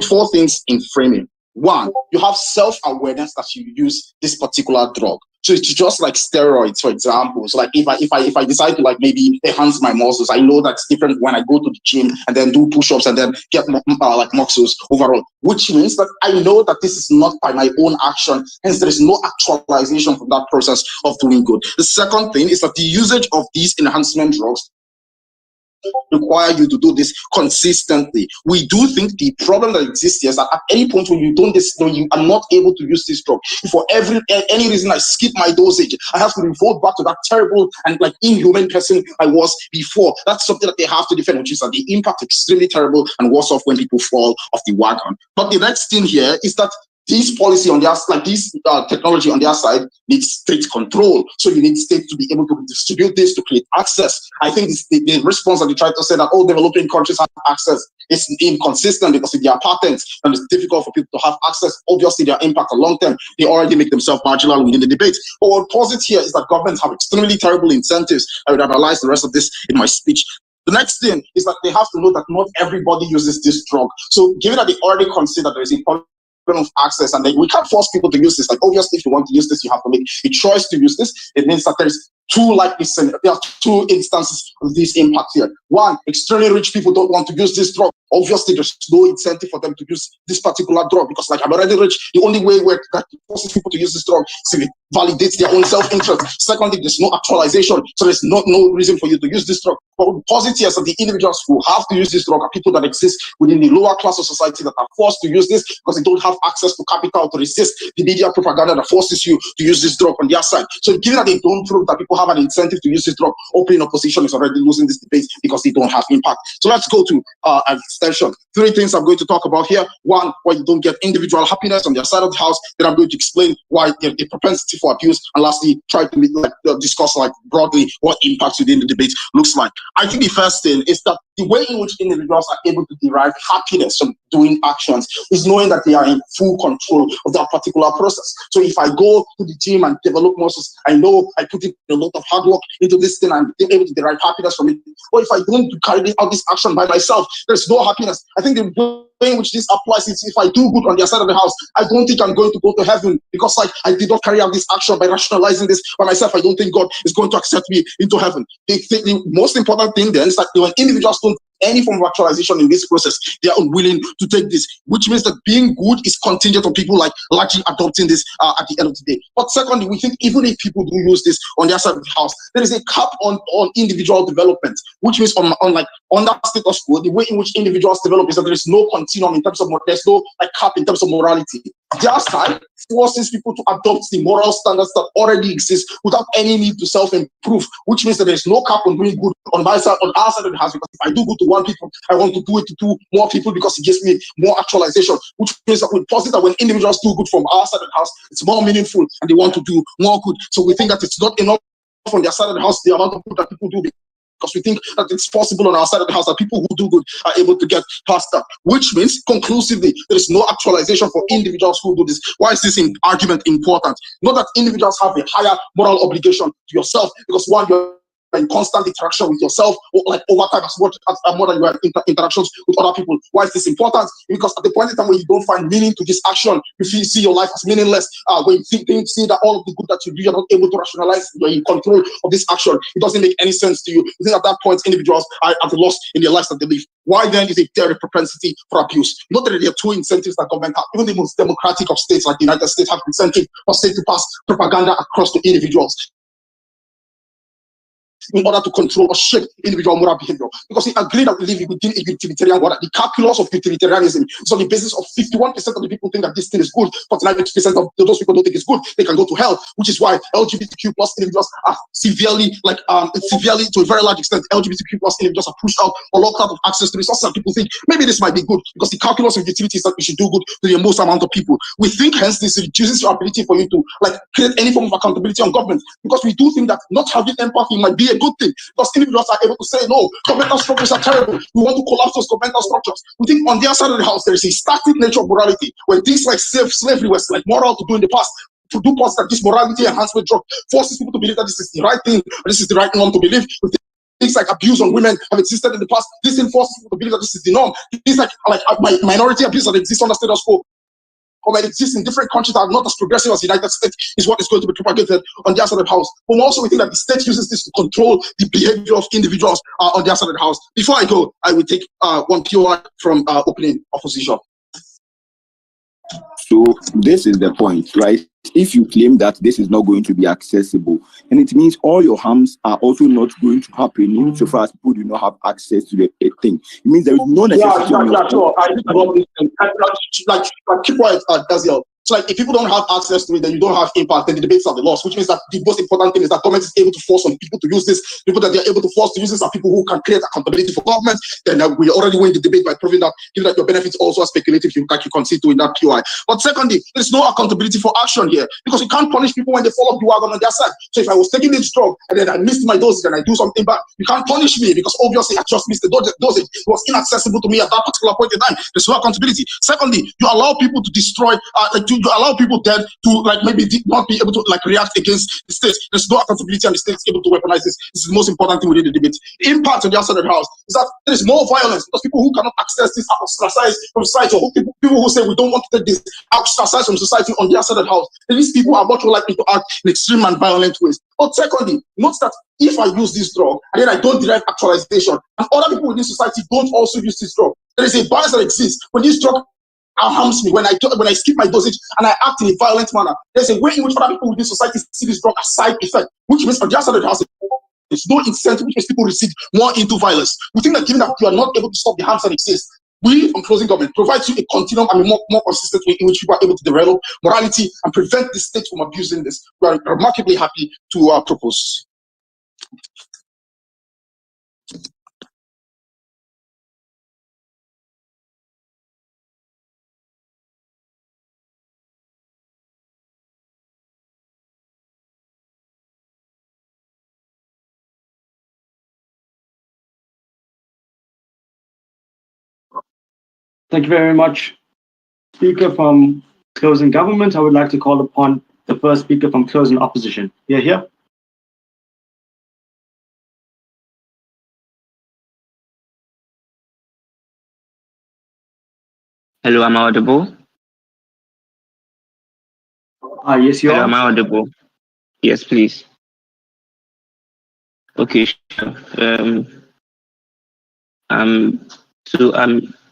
4 things in framing. 1, you have self-awareness that you use this particular drug. So it's just like steroids, for example. So like if I decide to like maybe enhance my muscles, I know that's different when I go to the gym and then do push-ups and then get like muscles overall. Which means that I know that this is not by my own action. Hence, there is no actualization from that process of doing good. The second thing is that the usage of these enhancement drugs require you to do this consistently. We do think the problem that exists here is that at any point when you don't when you are not able to use this drug, if for any reason I skip my dosage, I have to revert back to that terrible and like inhuman person I was before. That's something that they have to defend, which is that the impact is extremely terrible and worse off when people fall off the wagon. But the next thing here is that this policy on their like this technology on their side needs state control. So you need states to be able to distribute this to create access. I think the response that they try to say that all developing countries have access is inconsistent because if they are patents and it's difficult for people to have access, obviously their impact on long term, they already make themselves marginal within the debate. But what posit here is that governments have extremely terrible incentives. I would analyze the rest of this in my speech. The next thing is that they have to know that not everybody uses this drug. So given that they already consider there is a problem of access and we can't force people to use this. Like obviously if you want to use this, you have to make a choice to use this. It means that there's there are 2 instances of this impact here. 1, extremely rich people don't want to use this drug. Obviously there's no incentive for them to use this particular drug because like I'm already rich. The only way that forces people to use this drug is if it validates their own self-interest. Secondly, there's no actualization, so there's no reason for you to use this drug. But positives of the individuals who have to use this drug are people that exist within the lower class of society that are forced to use this because they don't have access to capital to resist the media propaganda that forces you to use this drug on their side. So given that they don't prove that people have an incentive to use this drug, opening opposition is already losing this debate because they don't have impact. So let's go to an extension. 3 things I'm going to talk about here. 1, why you don't get individual happiness on their side of the house. Then I'm going to explain why there's a propensity for abuse. And lastly, try to discuss like broadly what impact within the debate looks like. I think the first thing is that the way in which individuals are able to derive happiness from doing actions is knowing that they are in full control of that particular process. So if I go to the gym and develop muscles, I know I put in a lot of hard work into this thing and I'm able to derive happiness from it. Or if I don't carry out this action by myself, there's no happiness. I think the way in which this applies is if I do good on the side of the house, I don't think I'm going to go to heaven because like I did not carry out this action by rationalizing this by myself. I don't think God is going to accept me into heaven. The most important thing then is that when individuals don't any form of actualization in this process, they are unwilling to take this, which means that being good is contingent on people like largely adopting this at the end of the day. But secondly, we think even if people do use this on their side of the house, there is a cap on individual development, which means on that status quo, the way in which individuals develop is that there is no continuum in terms of there's no like cap in terms of morality. Their side forces people to adopt the moral standards that already exist without any need to self-improve, which means that there's no cap on doing good on my side, on our side of the house, because if I do good to one people, I want to do it to 2 more people because it gives me more actualization, which means that we posit that when individuals do good from our side of the house, it's more meaningful and they want to do more good. So we think that it's not enough on their side of the house, the amount of good that people do because we think that it's possible on our side of the house that people who do good are able to get past that, which means conclusively there is no actualization for individuals who do this. Why is this argument important? Not that individuals have a higher moral obligation to yourself, because one, you're in constant interaction with yourself, or like over time as much as more than you have interactions with other people. Why is this important? Because at the point in time when you don't find meaning to this action, you see your life as meaningless. When you see that all of the good that you do, you're not able to rationalize, you're in control of this action. It doesn't make any sense to you. You think at that point individuals are at a loss in their lives that they live. Why then is there a propensity for abuse? Not that there are two incentives that government have. Even the most democratic of states like the United States have incentive for state to pass propaganda across to individuals in order to control or shape individual moral behavior. Because we agree that we live within a utilitarian world. The calculus of utilitarianism is on the basis of 51% of the people think that this thing is good, 49% of those people don't think it's good. They can go to hell, which is why LGBTQ plus individuals are severely, to a very large extent, LGBTQ plus individuals are pushed out or locked out of access to resources, and people think maybe this might be good because the calculus of utility is that we should do good to the most amount of people. We think hence this reduces your ability for you to create any form of accountability on government, because we do think that not having empathy might be a good thing, because individuals are able to say, no, governmental structures are terrible, we want to collapse those governmental structures. We think on their side of the house there is a static nature of morality, when things like slavery was moral to do in the past. To do past that, this morality enhancement drug forces people to believe that this is the right thing, this is the right norm to believe. Things like abuse on women have existed in the past. This forces people to believe that this is the norm. Things like minority abuse that exists on the status quo, or might exist in different countries that are not as progressive as the United States, is what is going to be propagated on the other side of the house. But also we think that the state uses this to control the behavior of individuals on the other side of the house. Before I go, I will take one POI from opening opposition. So this is the point, right? If you claim that this is not going to be accessible, and it means all your harms are also not going to happen insofar as people do not have access to the thing. It means there is no necessity. Sure. I think about this thing. Keep quiet, Daziel. So if people don't have access to it, then you don't have impact, then the debates are the loss, which means that the most important thing is that government is able to force on people to use this. People that they're able to force to use this are people who can create accountability for government. Then we already win the debate by proving that, given that your benefits also are speculative, you concede to in that POI. But secondly, there's no accountability for action here, because you can't punish people when they fall off the wagon on their side. So if I was taking this drug and then I missed my dosage and I do something bad, you can't punish me, because obviously I just missed the dosage. It was inaccessible to me at that particular point in time. There's no accountability. Secondly, you allow people to destroy, you allow people dead to maybe not be able to react against the state. There's no accountability, and the state is able to weaponize this. This is the most important thing within the debate. The impact on the outside of the house is that there is more violence, because people who cannot access this ostracized from society, or people who say we don't want to take this ostracized from society on the outside of the house, these people are much more likely to act in extreme and violent ways. But secondly, note that if I use this drug and then I don't derive actualization, and other people within society don't also use this drug, there is a bias that exists when this drug harms me, when I skip my dosage and I act in a violent manner. There's a way in which other people within society see this drug as side effect, which means on the outside of the house there's no incentive, which means people receive more into violence. We think that given that you are not able to stop the harms that exist, we, from closing government, provides you a continuum and a more consistent way in which people are able to develop morality and prevent the state from abusing this. We are remarkably happy to propose. Thank you very much, Speaker from Closing Government. I would like to call upon the first speaker from Closing Opposition. Here. Hello, am I audible? Yes, you Hello, are. am I audible? Yes, please. Okay, sure.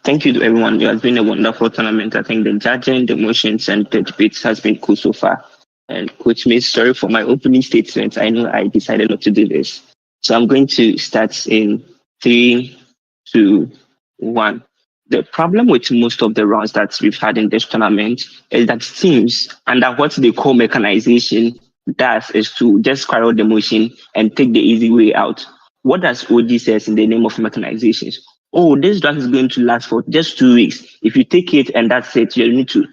Thank you to everyone. It has been a wonderful tournament. I think the judging, the motions, and the debates has been cool so far. And Coach May, sorry for my opening statement. I know I decided not to do this. So I'm going to start in 3, 2, 1. The problem with most of the rounds that we've had in this tournament is that teams, under what they call mechanization, does is to just squirrel the motion and take the easy way out. What does OG says in the name of mechanizations? Oh, this drug is going to last for just 2 weeks. If you take it and that's it, you need to,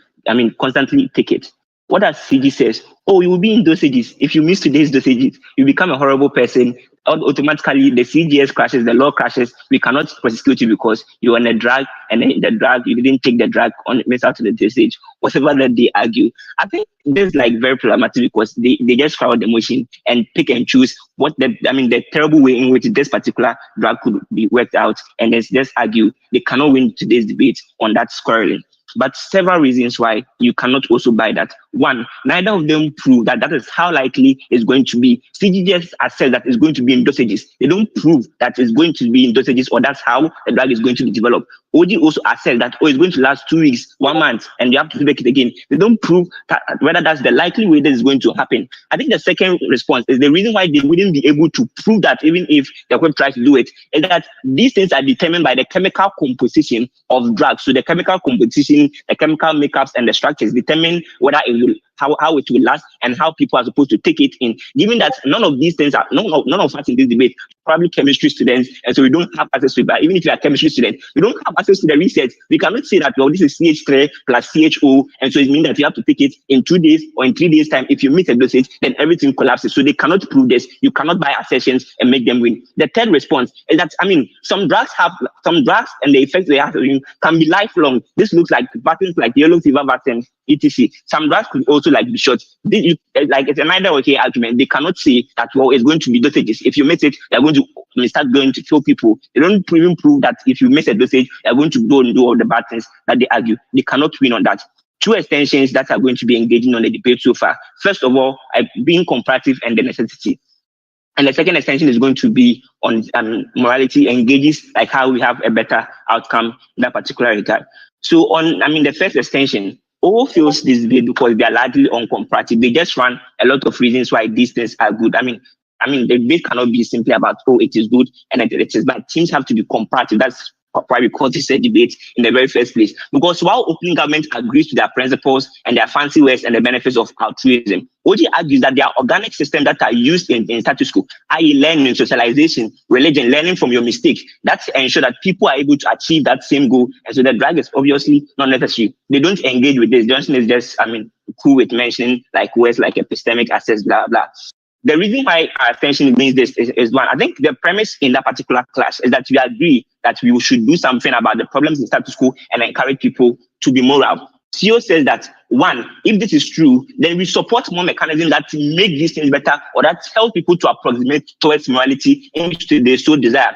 constantly take it. What does CG says? Oh, you will be in dosages. If you miss today's dosages, you become a horrible person automatically the CGS crashes, the law crashes. We cannot prosecute you because you're on a drug and then the drug, you didn't take the drug on miss out to the dosage, whatever that they argue. I think this is like very problematic because they just crowd the motion and pick and choose the terrible way in which this particular drug could be worked out, and then just argue. They cannot win today's debate on that squarely. But several reasons why you cannot also buy that. One, neither of them prove that is how likely it's going to be. CGS has said that it's going to be in dosages. They don't prove that it's going to be in dosages or that's how the drug is going to be developed. OG also has said that it's going to last 2 weeks, 1 month, and you have to make it again. They don't prove that, whether that's the likely way that is going to happen. I think the second response is the reason why they wouldn't be able to prove that, even if the web tries to do it, is that these things are determined by the chemical composition of drugs. So the chemical composition, the chemical makeups, and the structures determine whether it will how it will last and how people are supposed to take it in. Given that none of these things are none of us in this debate probably chemistry students, and so we don't have access to it. But even if you are a chemistry student, we don't have access to the research. We cannot say that, well, this is CH3 plus CHO, and so it means that you have to take it in 2 days or in 3 days' time. If you miss a dosage, then everything collapses. So they cannot prove this. You cannot buy assertions and make them win. The third response is that, some drugs and the effects they have can be lifelong. This looks like vaccines like yellow fever vaccine, etc. Some drugs could also be short. It's a neither okay argument. They cannot say that, well, it's going to be dosages. If you miss it, they're going to start going to kill people. They don't even prove that if you miss a dosage, they're going to go and do all the bad things that they argue. They cannot win on that. Two extensions that are going to be engaging on the debate so far. First of all, being comparative and the necessity. And the second extension is going to be on morality, engages like how we have a better outcome in that particular regard. So the first extension, all feels this way because they are largely uncomparative. They just run a lot of reasons why these things are good. The debate cannot be simply about, it is good and it is bad. Teams have to be comparative. That's why we call this a debate in the very first place. Because while opening government agrees to their principles and their fancy ways and the benefits of altruism, OG argues that there are organic systems that are used in status quo, i.e. learning, socialization, religion, learning from your mistakes, that ensure that people are able to achieve that same goal. And so the drug is obviously not necessary. They don't engage with this. Johnson is just, cool with mentioning words like epistemic access, blah, blah. The reason why our attention means this is one. I think the premise in that particular clash is that we agree that we should do something about the problems in status quo and encourage people to be moral. CEO says that, one, if this is true, then we support more mechanisms that make these things better or that help people to approximate towards morality in which they so desire.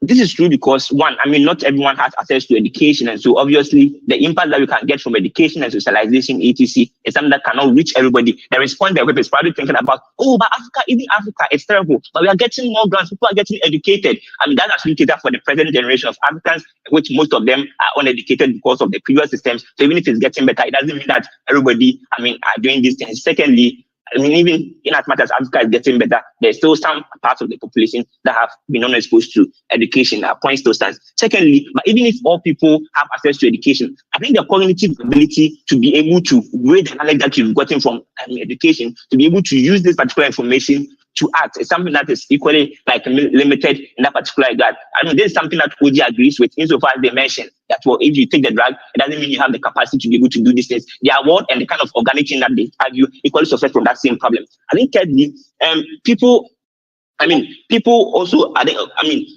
This is true because, one, not everyone has access to education. And so obviously the impact that we can get from education and socialization, etc., is something that cannot reach everybody. The response that is probably thinking about, but even Africa, it's terrible. But we are getting more grants. People are getting educated. That's actually catered for the present generation of Africans, which most of them are uneducated because of the previous systems. So even if it's getting better, it doesn't mean that everybody, are doing these things. Secondly, even in as much as Africa is getting better, there's still some parts of the population that have been unexposed to education. That points to stands. Secondly, but even if all people have access to education, I think the cognitive ability to be able to weigh the knowledge that you've gotten from education, to be able to use this particular information to act is something that is equally limited in that particular regard. This is something that OG agrees with insofar as they mention that, well, if you take the drug, it doesn't mean you have the capacity to be able to do these things. The award and the kind of organic thing that they argue equally suffer from that same problem. I think thirdly, people also, I think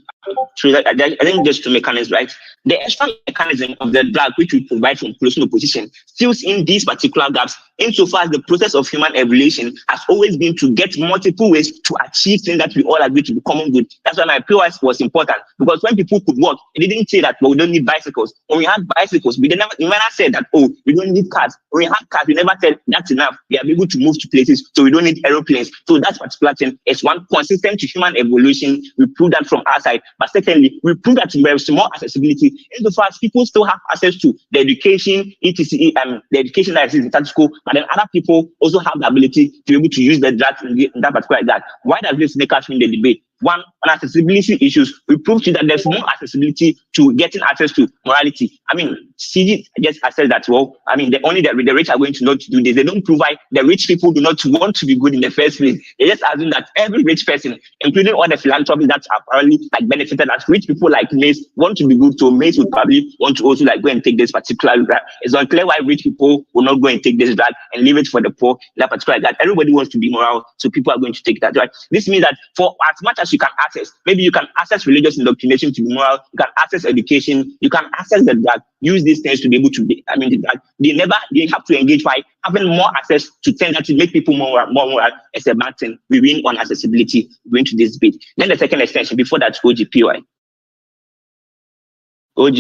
there's two mechanisms, right? The extra mechanism of the drug which we provide from closing opposition fills in these particular gaps insofar as the process of human evolution has always been to get multiple ways to achieve things that we all agree to be common good. That's why my POS was important, because when people could walk, they didn't say that, well, we don't need bicycles. When we had bicycles, we never said that, we don't need cars. When we had cars, we never said that's enough. We are able to move to places, so we don't need aeroplanes. So that particular thing is one consistent to human evolution. We prove that from our side. But secondly, we prove that there is more accessibility insofar as people still have access to the education, etc., the education that is in status quo, but then other people also have the ability to be able to use the drugs in that particular drug. Why does this make us win the debate? one, on accessibility issues, we proved to you that there's no accessibility to getting access to morality. I mean, CG just said that, well, I mean, the rich are going to not do this. They don't provide the rich people do not want to be good in the first place. They just assume that every rich person, including all the philanthropists that are probably like benefited as rich people like Mace want to be good. So Mace would probably want to also like go and take this particular drug. It's unclear why rich people will not go and take this drug and leave it for the poor. That particular drug. Everybody wants to be moral, so people are going to take that drug. This means that for as much as you can access, maybe you can access religious indoctrination to be moral, you can access education, you can access the drug, use these things to be able to be, I mean, the drug. They have to engage by having more access to things that will make people more moral. It's a bad thing. We win on accessibility, we win to this bit. Then the second extension, before that, OGPY. OG.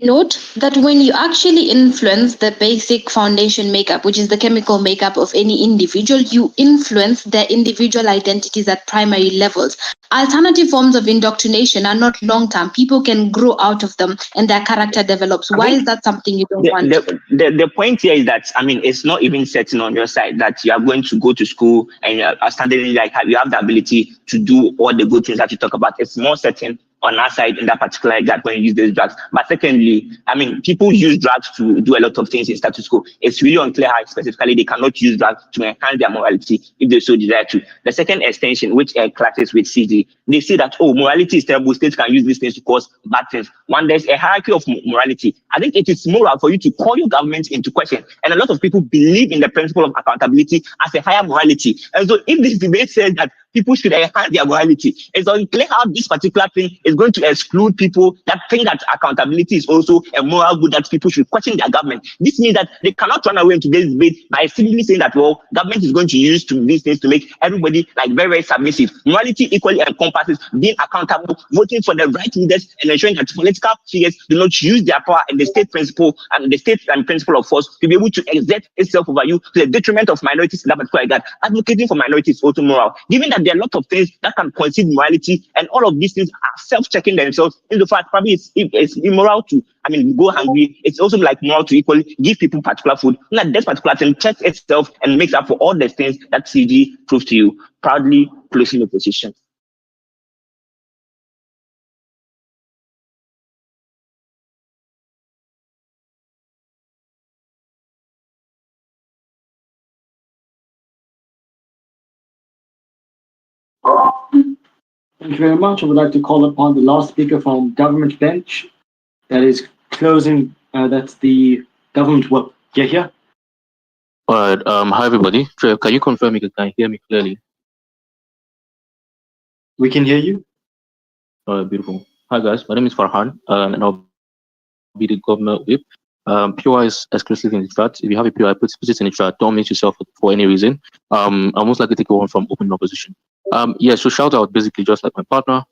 Note that when you actually influence the basic foundation makeup, which is the chemical makeup of any individual, you influence their individual identities at primary levels. Alternative forms of indoctrination are not long-term. People can grow out of them and their character develops. Why is that something you don't want? The point here is that, I mean, it's not even setting on your side that you are going to go to school and you are standing like you have the ability to do all the good things that you talk about. It's more certain on our side in that particular that when you use those drugs. But secondly, I mean, people use drugs to do a lot of things in status quo. It's really unclear how specifically they cannot use drugs to enhance their morality if they so desire to. The second extension, which clashes with CG, they say that, oh, morality is terrible. States can use these things to cause bad things. When there's a hierarchy of morality, I think it is moral for you to call your government into question. And a lot of people believe in the principle of accountability as a higher morality. And so if this debate says that people should enhance their morality, it's unclear how this particular thing is going to exclude people that think that accountability is also a moral good, that people should question their government. This means that they cannot run away into this debate by simply saying that, well, government is going to use these things to make everybody like very, very submissive. Morality equally encompasses being accountable, voting for the right leaders, and ensuring that political figures do not use their power and the state principle and the state and principle of force to be able to exert itself over you to the detriment of minorities in that particular regard. Advocating for minorities is also moral. Given that there are a lot of things that can concede morality, and all of these things are self-checking themselves. In the fact, probably it's immoral to, I mean, go hungry. It's also like moral to equally give people particular food. That this particular thing checks itself and makes up for all the things that CG proves to you. Proudly closing the position. Thank you very much. I would like to call upon the last speaker from government bench. That is closing. That's the government work. Yeah. All right. Hi everybody. Trey, can you confirm you can hear me clearly? We can hear you. All right, beautiful. Hi guys, my name is Farhan, and I'll be the government whip. POI is exclusive in the chat. If you have a POI, put it in the chat. Don't mute yourself for any reason. I'll most likely take one from open opposition. Yeah, so shout out basically just like my partner.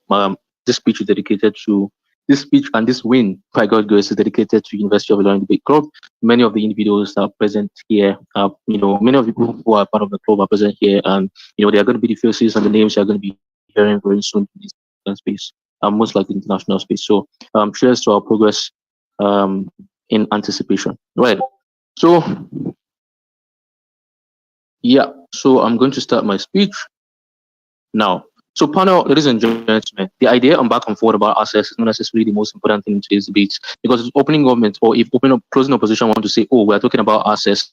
This speech is dedicated to this speech, and this win by God grace is dedicated to University of Ilorin Debate Club. Many of the individuals that are present here, many of the people who are part of the club are present here, and they are going to be the faces and the names you are going to be hearing very soon in this space, most likely international space. So cheers to our progress in anticipation. Right. So yeah, so I'm going to start my speech now. So panel, ladies and gentlemen, the idea on back and forth about access is not necessarily the most important thing in today's debates, because opening government, or if closing opposition want to say, oh, we're talking about access,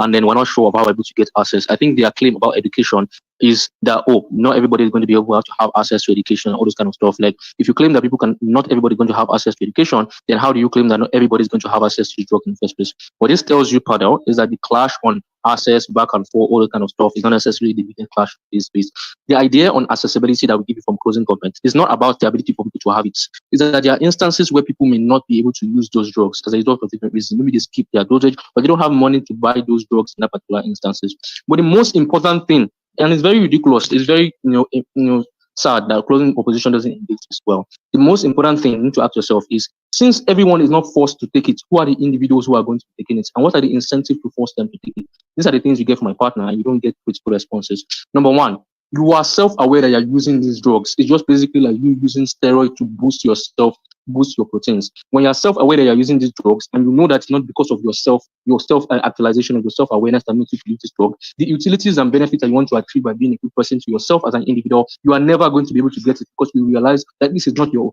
and then we're not sure about how able to get access. I think their claim about education is that, oh, not everybody is going to be able to have access to education, all this kind of stuff. Like, if you claim that not everybody is going to have access to education, then how do you claim that not everybody is going to have access to drug in the first place? What this tells you, panel, is that the clash on access, back and forth, all that kind of stuff is not necessarily the biggest clash in this space. The idea on accessibility that we give you from closing government is not about the ability for people to have it. It's that there are instances where people may not be able to use those drugs as a result of different reasons. Maybe they skip their dosage, but they don't have money to buy those drugs in that particular instances. But the most important thing, and it's very ridiculous, it's very sad that closing opposition doesn't engage as well. The most important thing you need to ask yourself is, since everyone is not forced to take it, who are the individuals who are going to be taking it, and what are the incentives to force them to take it? These are the things you get from my partner, and you don't get critical responses. Number one, you are self-aware that you're using these drugs. It's just basically like you using steroid to boost yourself boost your proteins. When you're self-aware that you're using these drugs, and you know that it's not because of your self-actualization of your self-awareness that makes you use this drug, the utilities and benefits that you want to achieve by being a good person to yourself as an individual, you are never going to be able to get it because you realize that this is not your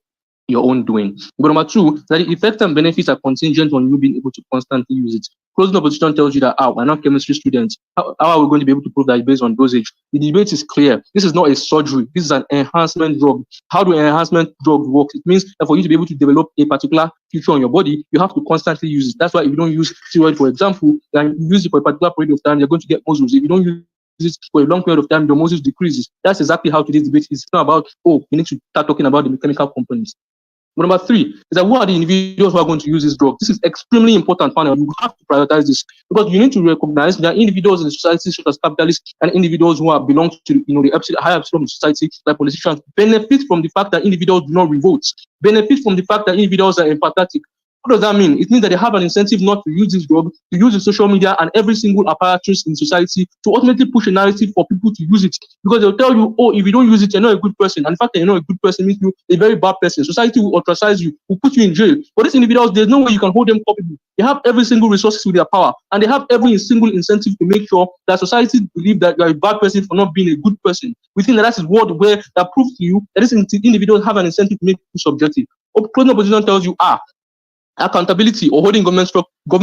own doing. But number two, that the effects and benefits are contingent on you being able to constantly use it. Closing opposition tells you that, we're not chemistry students. How are we going to be able to prove that based on dosage? The debate is clear. This is not a surgery. This is an enhancement drug. How do enhancement drugs work? It means that for you to be able to develop a particular feature on your body, you have to constantly use it. That's why if you don't use steroid, for example, and you use it for a particular period of time, you're going to get muscles. If you don't use it for a long period of time, your muscles decreases. That's exactly how today's debate is. It's not about, you need to start talking about the chemical components. But number three is that who are the individuals who are going to use this drug? This is extremely important, panel. You have to prioritize this because you need to recognize that individuals in the society, such as capitalists and individuals who belong to the higher epsilon of society, like politicians, benefit from the fact that individuals do not revolt, benefit from the fact that individuals are empathetic. What does that mean? It means that they have an incentive not to use this drug, to use the social media and every single apparatus in society to ultimately push a narrative for people to use it. Because they'll tell you, if you don't use it, you're not a good person. And the fact that you're not a good person means you're a very bad person. Society will ostracize you, will put you in jail. For these individuals, there's no way you can hold them culpable. They have every single resources with their power, and they have every single incentive to make sure that society believe that you're a bad person for not being a good person. We think that is world where that proves to you that these individuals have an incentive to make you subjective. Closing opposition tells you, accountability or holding government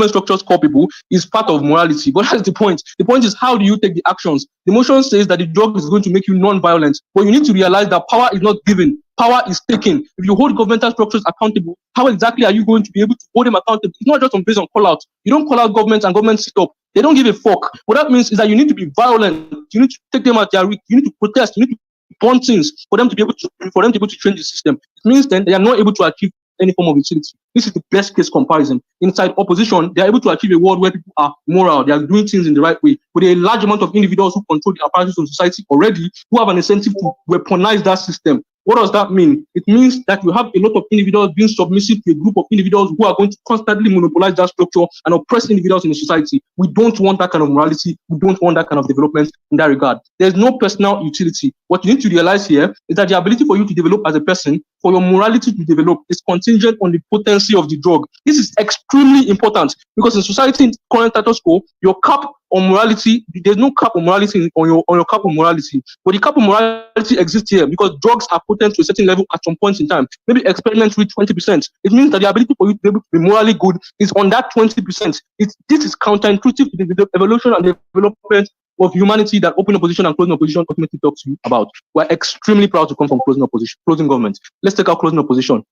structures culpable is part of morality. But that's the point. The point is, how do you take the actions? The motion says that the drug is going to make you non-violent, but you need to realize that power is not given. Power is taken. If you hold governmental structures accountable, how exactly are you going to be able to hold them accountable? It's not just based on call out. You don't call out government and government sit up. They don't give a fuck. What that means is that you need to be violent. You need to take them at their risk. You need to protest. You need to burn things for them to be able to change the system. It means then they are not able to achieve any form of utility. This is the best case comparison. Inside opposition, they are able to achieve a world where people are moral, they are doing things in the right way. But there are a large amount of individuals who control the apparatus of society already, who have an incentive to weaponize that system. What does that mean? It means that you have a lot of individuals being submissive to a group of individuals who are going to constantly monopolize that structure and oppress individuals in the society. We don't want that kind of morality. We don't want that kind of development in that regard. There's no personal utility. What you need to realize here is that the ability for you to develop as a person, for your morality to develop, is contingent on the potency of the drug. This is extremely important because in society, in current status quo, your cap on morality, there's no cap on morality on your cap on morality. But the cap on morality exists here because drugs are potent to a certain level at some point in time. Maybe experiments reach 20%. It means that the ability for you to be able to be morally good is on that 20%. This is counterintuitive to the evolution and development of humanity that open opposition and closing opposition ultimately talks to you about. We're extremely proud to come from closing government. Let's take out closing opposition.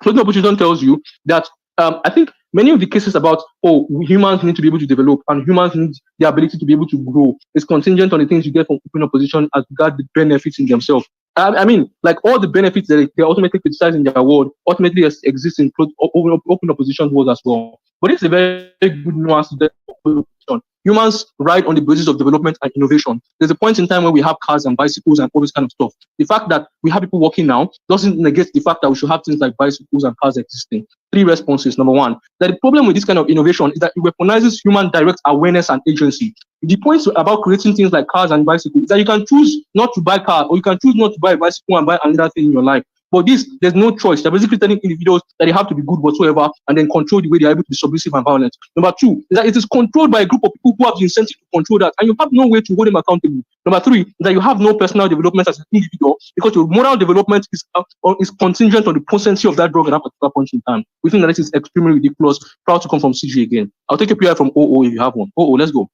Closing opposition tells you that I think many of the cases about humans need to be able to develop and humans need the ability to be able to grow is contingent on the things you get from open opposition as regard the benefits in themselves. I mean, like all the benefits that they ultimately criticize in their world ultimately exist in open opposition world as well. But it's a very good nuance to that. Humans ride on the basis of development and innovation. There's a point in time where we have cars and bicycles and all this kind of stuff. The fact that we have people walking now doesn't negate the fact that we should have things like bicycles and cars existing. 3 responses. Number 1, that the problem with this kind of innovation is that it weaponizes human direct awareness and agency. The point about creating things like cars and bicycles is that you can choose not to buy car or you can choose not to buy a bicycle and buy another thing in your life. But there's no choice. They're basically telling individuals that they have to be good whatsoever and then control the way they are able to be submissive and violent. Number 2 is that it is controlled by a group of people who have the incentive to control that, and you have no way to hold them accountable. Number 3 is that you have no personal development as an individual because your moral development is contingent on the potency of that drug at that particular point in time. We think that this is extremely ridiculous. Proud to come from CG again. I'll take a PI from OO if you have one. OO, let's go.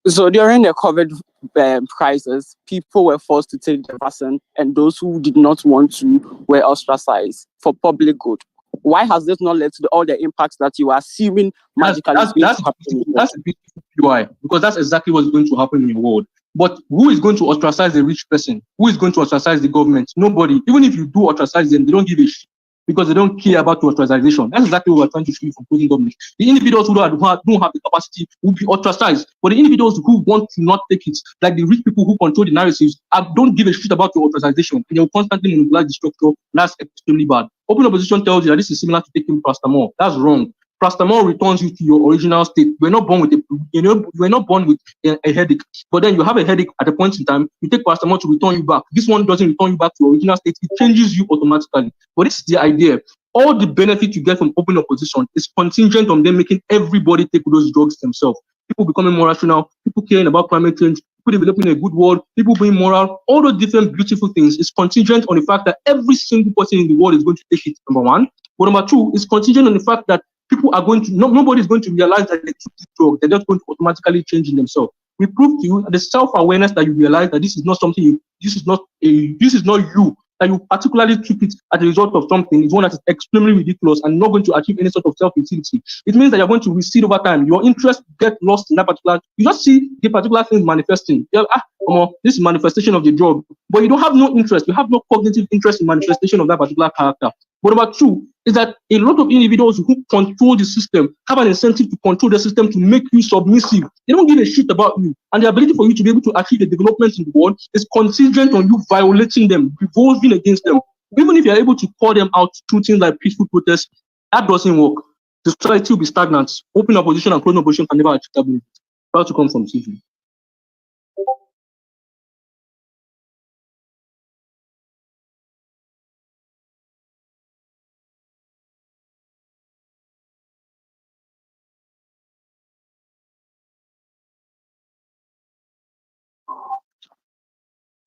So during the COVID crisis, people were forced to take the vaccine, and those who did not want to were ostracized for public good. Why has this not led to all the impacts that you are assuming magically that's a beautiful PI, because that's exactly what's going to happen in your world. But who is going to ostracize the rich person? Who is going to ostracize the government? Nobody. Even if you do ostracize them, they don't give a shit, because they don't care about your ostracization. That's exactly what we're trying to see from closing government. The individuals who don't have the capacity will be ostracized, but the individuals who want to not take it, like the rich people who control the narratives, don't give a shit about your ostracization, and they'll constantly monopolize the structure. That's extremely bad. Open opposition tells you that this is similar to taking paracetamol. That's wrong. Paracetamol returns you to your original state. We're not born with we're not born with a headache. But then you have a headache at a point in time, you take paracetamol to return you back. This one doesn't return you back to your original state, it changes you automatically. But this is the idea. All the benefit you get from open opposition is contingent on them making everybody take those drugs themselves. People becoming more rational, people caring about climate change, people developing a good world, people being moral, all those different beautiful things is contingent on the fact that every single person in the world is going to take it, number one. But number two, is contingent on the fact that people are going to, nobody is going to realize that they took this drug, they're just going to automatically change in themselves. We prove to you that the self-awareness that you realize that this is not something this is not you, that you particularly took it as a result of something is one that is extremely ridiculous and not going to achieve any sort of self-utility. It means that you're going to recede over time. Your interest get lost in that particular, you just see the particular thing manifesting. This is manifestation of the drug, but you don't have no interest. You have no cognitive interest in manifestation of that particular character. But number two is that a lot of individuals who control the system have an incentive to control the system to make you submissive. They don't give a shit about you. And the ability for you to be able to achieve the development in the world is contingent on you violating them, revolting against them. Even if you're able to call them out through things like peaceful protests, that doesn't work. The society will be stagnant. Open opposition and closed opposition can never achieve that benefit. Proud to come from CV.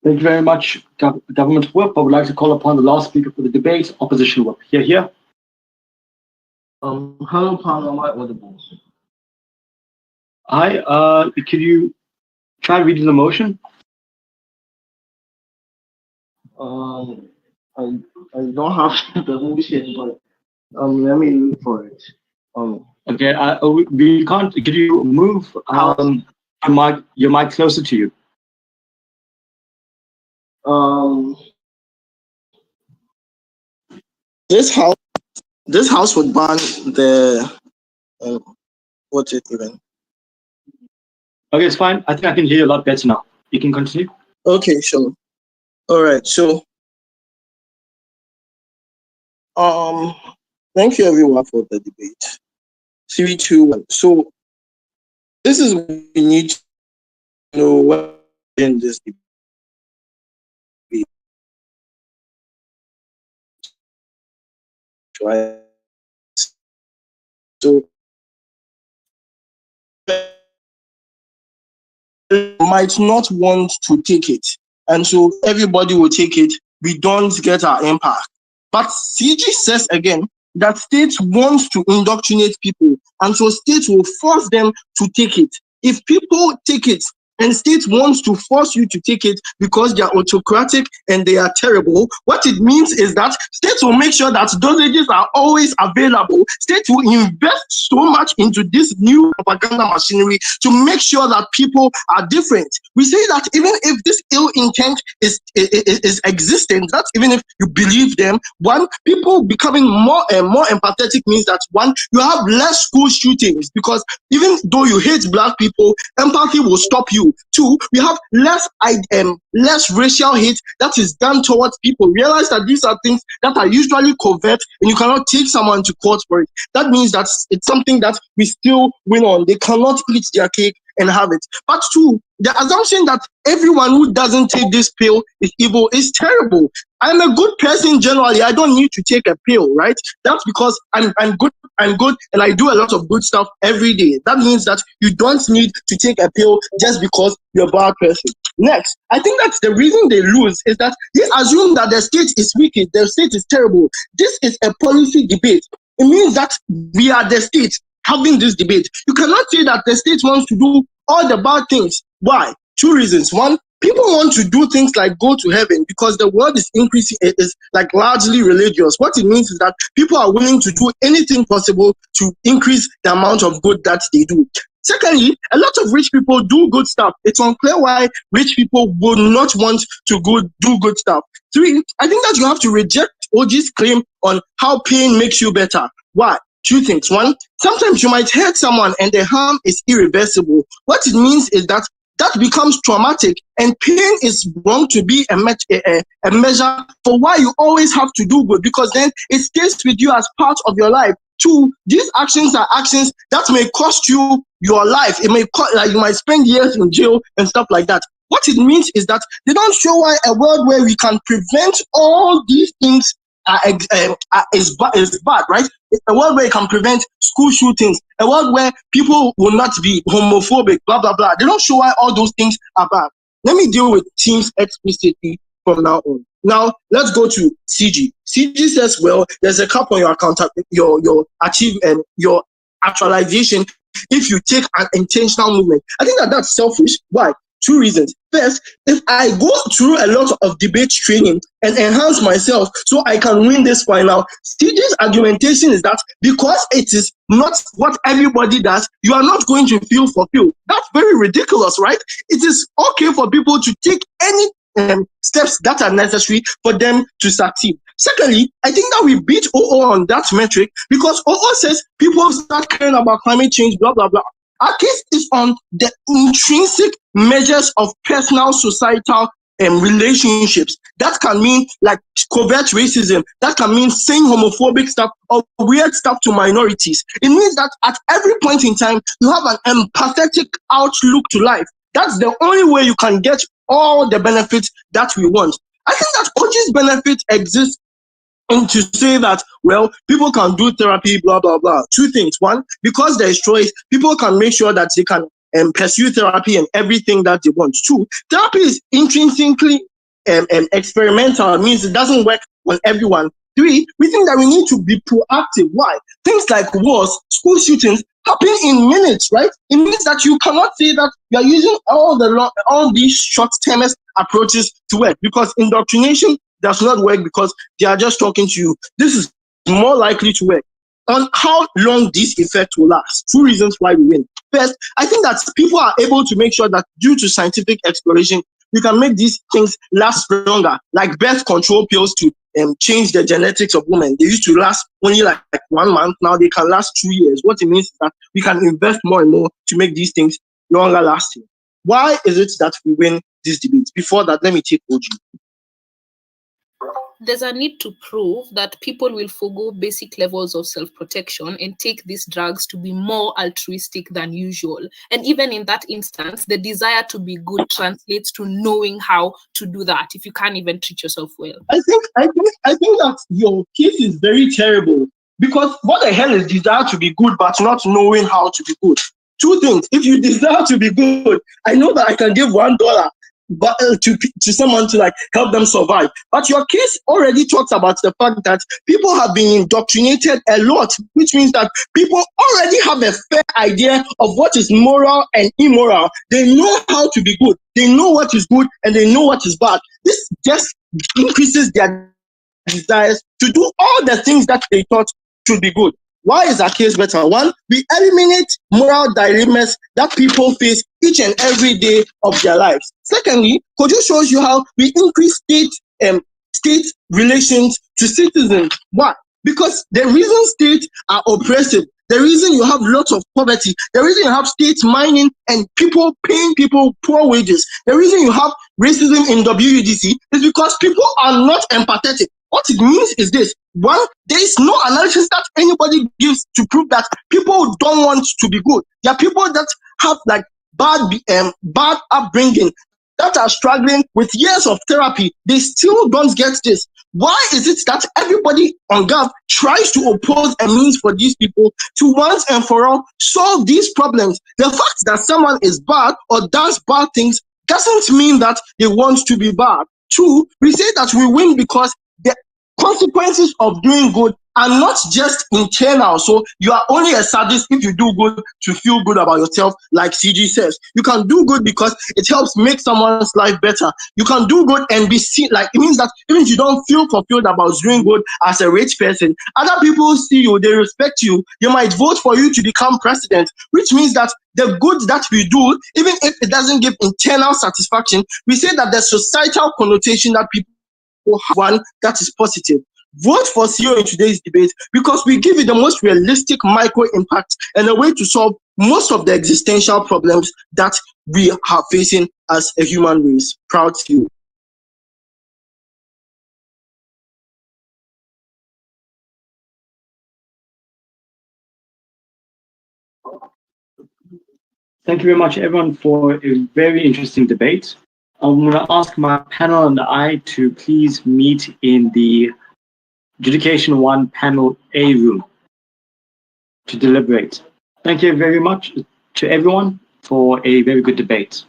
Thank you very much, Government Whip. I would like to call upon the last speaker for the debate, Opposition Whip. Here. Hello, panel. Am I audible? Hi. Could you try reading the motion? I don't have the motion, but let me look for it. Okay. We can't. Could you move your mic closer to you? This house would ban the what's it even? Okay, it's fine. I think I can hear you a lot better now. You can continue. Okay, sure. All right. So, thank you everyone for the debate. 3, 2, 1. So, this is what we need to know what in this debate. Right. So might not want to take it, and so everybody will take it. We don't get our impact. But CG says again that states want to indoctrinate people, and so states will force them to take it. If people take it, and states wants to force you to take it because they are autocratic and they are terrible, what it means is that states will make sure that dosages are always available. States will invest so much into this new propaganda machinery to make sure that people are different. We say that even if this ill intent is existent, that even if you believe them, one, people becoming more and more empathetic means that one, you have less school shootings because even though you hate black people, empathy will stop you. Two, we have less racial hate that is done towards people. Realize that these are things that are usually covert and you cannot take someone to court for it. That means that it's something that we still win on. They cannot eat their cake and have it. But two, the assumption that everyone who doesn't take this pill is evil is terrible. I'm a good person generally. I don't need to take a pill, right? That's because I'm good, and I do a lot of good stuff every day. That means that you don't need to take a pill just because you're a bad person. Next, I think that's the reason they lose is that they assume that the state is wicked, the state is terrible. This is a policy debate. It means that we are the state having this debate. You cannot say that the state wants to do all the bad things. Why? Two reasons. One, people want to do things like go to heaven because the world is increasing, it is like largely religious. What it means is that people are willing to do anything possible to increase the amount of good that they do. Secondly, a lot of rich people do good stuff. It's unclear why rich people would not want to do good stuff. Three, I think that you have to reject OG's claim on how pain makes you better. Why? Two things. One, sometimes you might hurt someone and the harm is irreversible. What it means is that becomes traumatic, and pain is wrong to be a measure for why you always have to do good, because then it stays with you as part of your life. Two, these actions are actions that may cost you your life. It may cost, like you might spend years in jail and stuff like that. What it means is that they don't show why a world where we can prevent all these things is bad, right? A world where you can prevent school shootings, a world where people will not be homophobic, blah, blah, blah. They don't show why all those things are bad. Let me deal with teams explicitly from now on. Now, let's go to CG. CG says, well, there's a cap on your account, your achievement, your actualization if you take an intentional movement. I think that's selfish. Why? Two reasons. First, if I go through a lot of debate training and enhance myself so I can win this final, CG's argumentation is that because it is not what everybody does, you are not going to feel fulfilled. That's very ridiculous, right? It is okay for people to take any steps that are necessary for them to succeed. Secondly, I think that we beat OO on that metric because OO says people start caring about climate change, blah, blah, blah. Our case is on the intrinsic measures of personal societal relationships. That can mean like covert racism. That can mean saying homophobic stuff or weird stuff to minorities. It means that at every point in time, you have an empathetic outlook to life. That's the only way you can get all the benefits that we want. I think that coaches' benefits exist and to say that, well, people can do therapy, blah, blah, blah. Two things. One, because there is choice, people can make sure that they can pursue therapy and everything that they want. Two, therapy is intrinsically experimental. It means it doesn't work on everyone. Three, we think that we need to be proactive. Why? Things like wars, school shootings happen in minutes, right? It means that you cannot say that you are using all these short-termist approaches to work because indoctrination does not work because they are just talking to you. This is more likely to work. On how long this effect will last. Two reasons why we win. First, I think that people are able to make sure that due to scientific exploration, we can make these things last longer, like birth control pills to change the genetics of women. They used to last only like 1 month. Now they can last 2 years. What it means is that we can invest more and more to make these things longer lasting. Why is it that we win these debates? Before that, let me take OG. There's a need to prove that people will forgo basic levels of self-protection and take these drugs to be more altruistic than usual. And even in that instance, the desire to be good translates to knowing how to do that if you can't even treat yourself well. I think that your case is very terrible because what the hell is desire to be good but not knowing how to be good? Two things. If you desire to be good, I know that I can give $1 but to someone to like help them survive. But your case already talks about the fact that people have been indoctrinated a lot, which means that people already have a fair idea of what is moral and immoral. They know how to be good. They know what is good and they know what is bad. This just increases their desires to do all the things that they thought should be good. Why is our case better? One, we eliminate moral dilemmas that people face each and every day of their lives. Secondly, Kojo shows you how we increase state relations to citizens. Why? Because the reason states are oppressive, the reason you have lots of poverty, the reason you have states mining and people paying people poor wages, the reason you have racism in WUDC is because people are not empathetic. What it means is this. One, there is no analysis that anybody gives to prove that people don't want to be good. There are people that have like bad upbringing, that are struggling with years of therapy. They still don't get this. Why is it that everybody on Gov tries to oppose a means for these people to once and for all solve these problems? The fact that someone is bad or does bad things doesn't mean that they want to be bad. Two, we say that we win because the consequences of doing good are not just internal. So you are only a sadist if you do good to feel good about yourself, like CG says. You can do good because it helps make someone's life better. You can do good and be seen, like it means that even if you don't feel fulfilled about doing good as a rich person, other people see you, they respect you, they might vote for you to become president, which means that the good that we do, even if it doesn't give internal satisfaction, we say that the societal connotation that people have one that is positive. Vote for CEO in today's debate because we give you the most realistic micro impact and a way to solve most of the existential problems that we are facing as a human race. Proud to you. Thank you very much, everyone, for a very interesting debate. I'm going to ask my panel and I to please meet in the Adjudication 1 Panel A room to deliberate. Thank you very much to everyone for a very good debate.